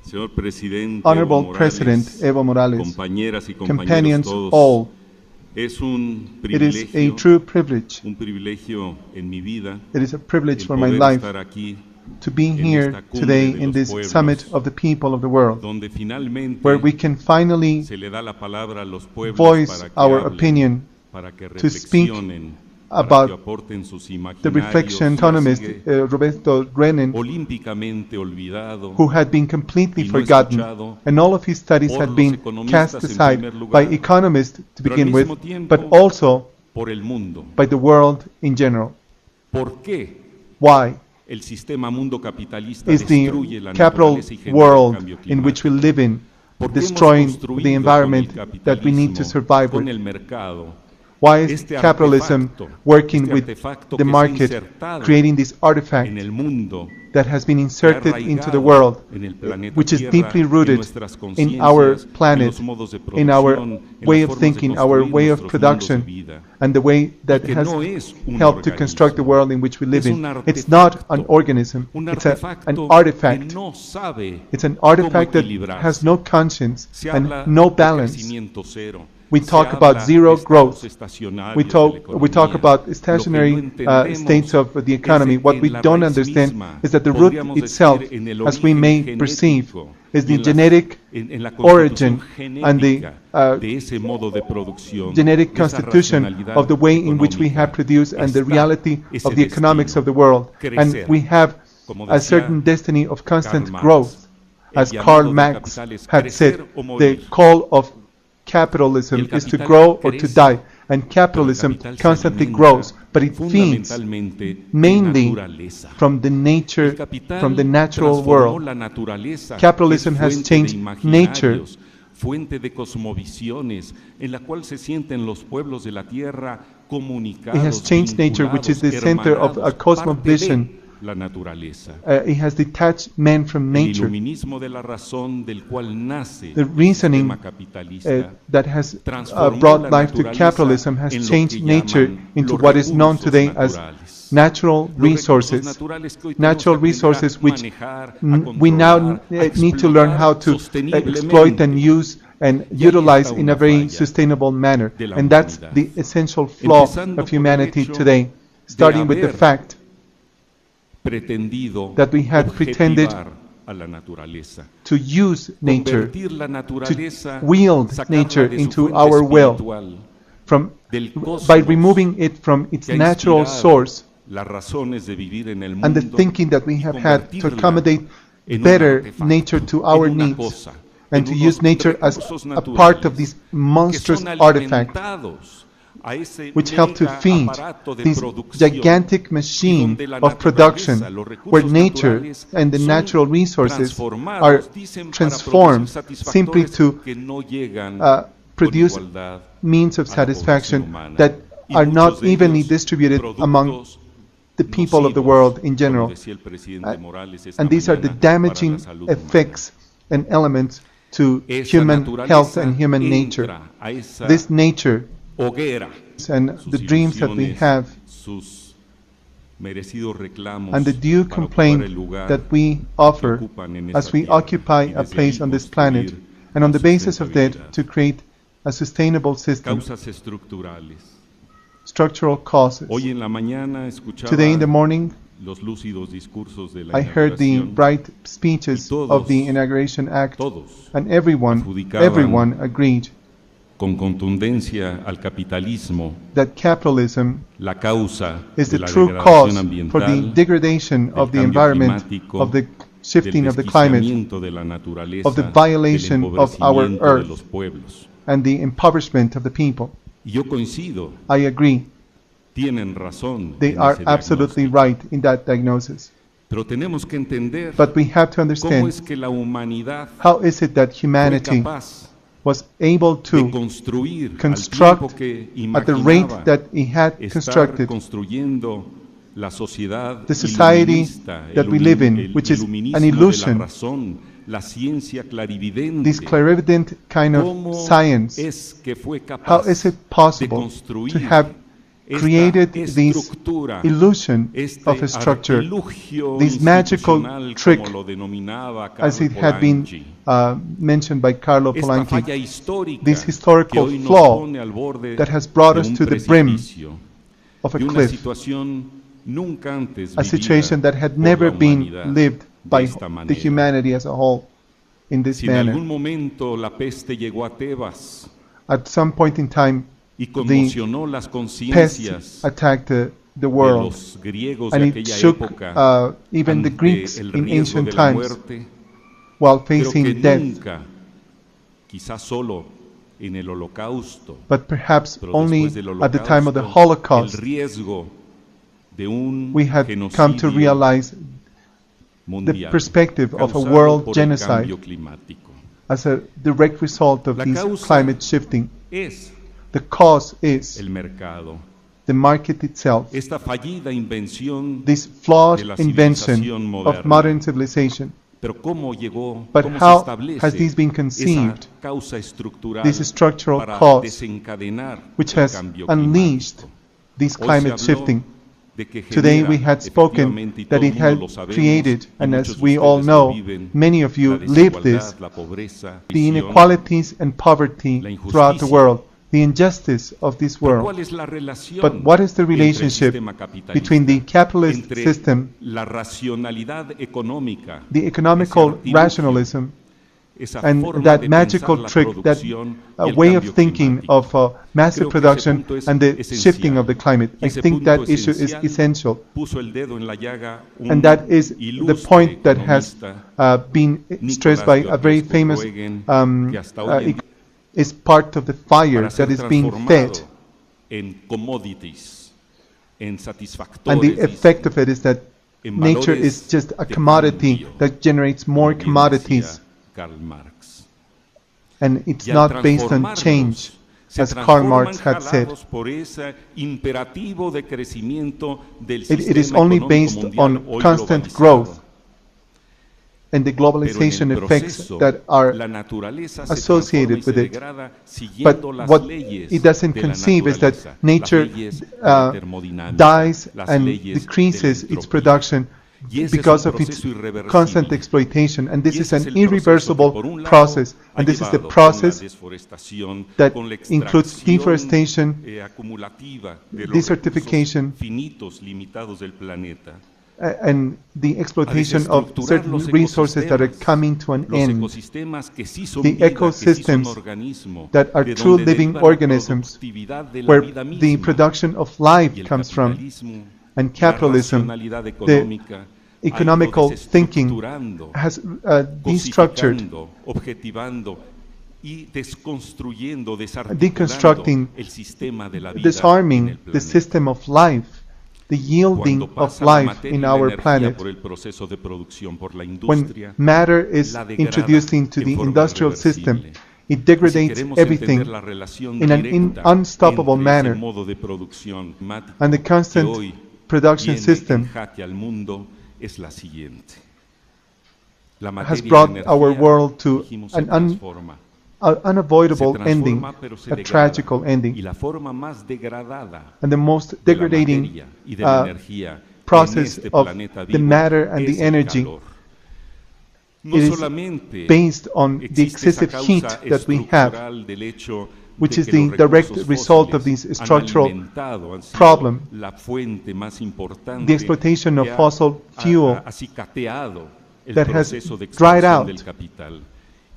Señor Presidente Honorable Evo Morales, President Evo Morales, compañeras y companions todos, all, es un it is a privilegio, true privilege. un privilegio en mi vida, It is a privilege el for my poder life estar aquí, to be en here esta cumbre today de in los this pueblos, summit of the people of the world, donde finalmente where we can finally se le da la palabra a los pueblos voice para que our hablen, opinion, para que to speak reflexionen about the reflection economist Roberto Renan, who had been completely forgotten, and all of his studies had been cast aside by economists to begin with, but also by the world in general. Why is the capital world in which we live in destroying the environment that we need to survive with? Why is capitalism working with the market, creating this artifact that has been inserted into the world, which is deeply rooted in our planet, in our way of thinking, our way of production, and the way that has helped to construct the world in which we live in? It's not an organism, it's an artifact. It's an artifact that has no conscience and no balance. We talk about zero growth. We talk about stationary states of the economy. What we don't understand is that the root itself, as we may perceive, is the genetic origin and the genetic constitution of the way in which we have produced and the reality of the economics of the world. And we have a certain destiny of constant growth. As Karl Marx had said, the call of capitalism is to grow or to die, and capitalism constantly grows, but it feeds mainly from the nature, from the natural world. Capitalism has changed nature. It has changed nature, which is the center of a cosmovision. It has detached man from nature. The reasoning that has brought life to capitalism has changed nature into what is known today as natural resources. Natural resources which we now need to learn how to exploit and use and utilize in a very sustainable manner. And that's the essential flaw of humanity today, starting with the fact that we had pretended to use nature, to wield nature into our will, by removing it from its natural source, and the thinking that we have had to accommodate better nature to our needs, and to use nature as a part of this monstrous artifact which help to feed this gigantic machine of production, where nature and the natural resources are transformed simply to produce means of satisfaction that are not evenly distributed among the people of the world in general. And these are the damaging effects and elements to human health and human nature. This nature and the dreams that we have and the due complaint that we offer as we occupy a place on this planet, and on the basis of that to create a sustainable system. Structural causes. Today in the morning I heard the bright speeches of the Inauguration Act, and everyone agreed con contundencia al capitalismo that capitalism is the true cause for the degradation of the environment, of the shifting of the climate, of the violation of our earth, and the impoverishment of the people. I agree. They are absolutely right in that diagnosis. But we have to understand how is it that humanity was able to construct at the rate that he had constructed the society that we live in, which is an illusion, this clarivident kind of science. How is it possible to have created this illusion of a structure, this magical trick, as it had been mentioned by Carlo Polanyi, this historical flaw that has brought us to the brim of a cliff, a situation that had never been lived by the humanity as a whole in this manner. At some point in time, y conmocionó las pests conciencias attacked the de world, los griegos and de it aquella shook época even the ante Greeks el in riesgo ancient de la times muerte, while pero que facing death, nunca, quizás solo en el holocausto, but perhaps pero only después del at the time of the el Holocaust, riesgo de un we had come to genocidio realize the mundial perspective of a causado world por el genocide cambio climático. as a direct result of La this causa climate shifting. Es The cause is el mercado. the market itself, Esta fallida invención this flawed de la invention civilización of moderna. modern civilization. Pero ¿cómo llegó, But cómo how se establece has this been conceived, esa causa estructural this structural para cause, desencadenar which el has cambio unleashed climático? this Hoy climate se habló shifting? de que Today genera, we had spoken efectivamente, y that todo it el had mundo lo sabemos, created, y and muchos as de we all ustedes know, lo viven, many of you la live desigualdad, this, la pobreza, the visión. inequalities and poverty la throughout the injusticia. world, the injustice of this Pero world. ¿cuál es la relación But what is the entre el relationship sistema capitalista, between the capitalist entre system, la racionalidad económica, the economical ese artilugio, rationalism, esa and forma that de magical pensar la trick, that producción y el way of cambio thinking climático? of massive Creo que ese production punto es and the esencial. shifting of the climate? I Ese think that punto issue is esencial essential, puso el dedo en la llaga un and that is the ilustre point that has economista, been stressed Nicolás by a very Georgescu famous Ruegen, que hasta hoy en is part of the fire para ser that is being transformado fed, en commodities, en and satisfactores, the effect of it is that en nature valores is just a de commodity cambio, that generates more como bien commodities, decía Karl Marx. and it's Y al not based on transformarlos, change, se as Karl Marx transforman had said. jalados por ese imperativo de crecimiento del It is sistema only económico based mundial on hoy constant globalizado. growth and the Pero en globalization el effects proceso, that are la naturaleza se associated transforma y se with it. degrada But siguiendo las what leyes it doesn't de la conceive is that naturaleza, nature las leyes de la termodinámica, dies las and leyes de la decreases its entropía. production Y ese es because un of its proceso irreversible. constant exploitation, and this Y is ese an es el proceso que, irreversible por un lado, process, ha and this is the llevado process con la desforestación, that con la includes extracción, deforestation, acumulativa de los desertification, recursos finitos, limitados del planeta. and the exploitation of desestructurar certain los resources that are ecosistemas, coming to an los end, ecosistemas que sí son the vida, que sí son ecosystems organismo, that are de true donde living deriva la organisms, productividad de la where vida the misma. production of Y life el comes from, capitalismo, and la capitalism, racionalidad económica, ha ido economical thinking desestructurando, has destructured, cosificando, objetivando y desconstruyendo, deconstructing, desarticulando el sistema de la vida en disarming el the planeta. system of life, the yielding Cuando of pasa la life materia in y la our energía planet. por el proceso de producción, por la When industria, matter is la degrada introduced into en the forma industrial irreversible. system, it Y si degrades queremos everything entender la relación in an directa unstoppable entre manner, ese modo de producción climático and the que constant hoy production viene system en jaque al mundo, es la siguiente. La has materia y brought la our energía, world to dijimos, se an transforma. unavoidable Se ending, transforma, pero se a degrada. tragical Y ending, la forma más degradada and the most de la degrading materia y de la energía process en este of planeta the vivo matter and es the el energy. calor. No It is solamente based on the existe esa excessive heat causa that we have, estructural del hecho which de is que the los direct recursos result of fósiles this han structural alimentado, han sido problem, la fuente más importante the exploitation of que fossil fuel acicateado el that has proceso de dried extracción out del capital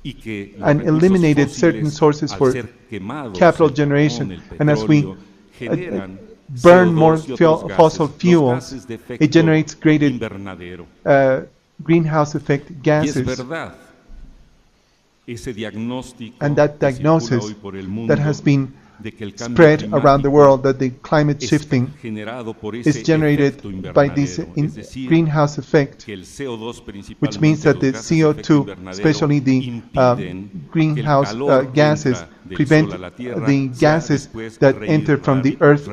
y que los and recursos eliminated fósiles, certain sources al for ser quemados, capital el generation. carbón, el And as we petróleo, generan burn CO2 more y otros gases, fossil los fuels, gases de efecto it generates greater invernadero. greenhouse effect Y es gases, verdad, ese diagnóstico and that que circula diagnosis hoy por el mundo that has been de que el cambio spread around the climático world, that the climate es shifting generado por ese is generated efecto by this invernadero, es decir, greenhouse effect, que el CO2 which means that the CO2, especially the greenhouse gases, prevent the gases that enter from the earth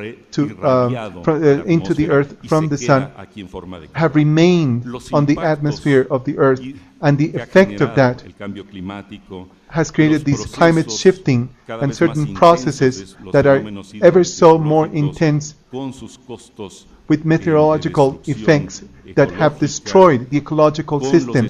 into the earth from the sun, have remained on the atmosphere of the earth, and the effect of that has created this climate shifting and certain processes that are ever so more intense with meteorological effects that have destroyed the ecological system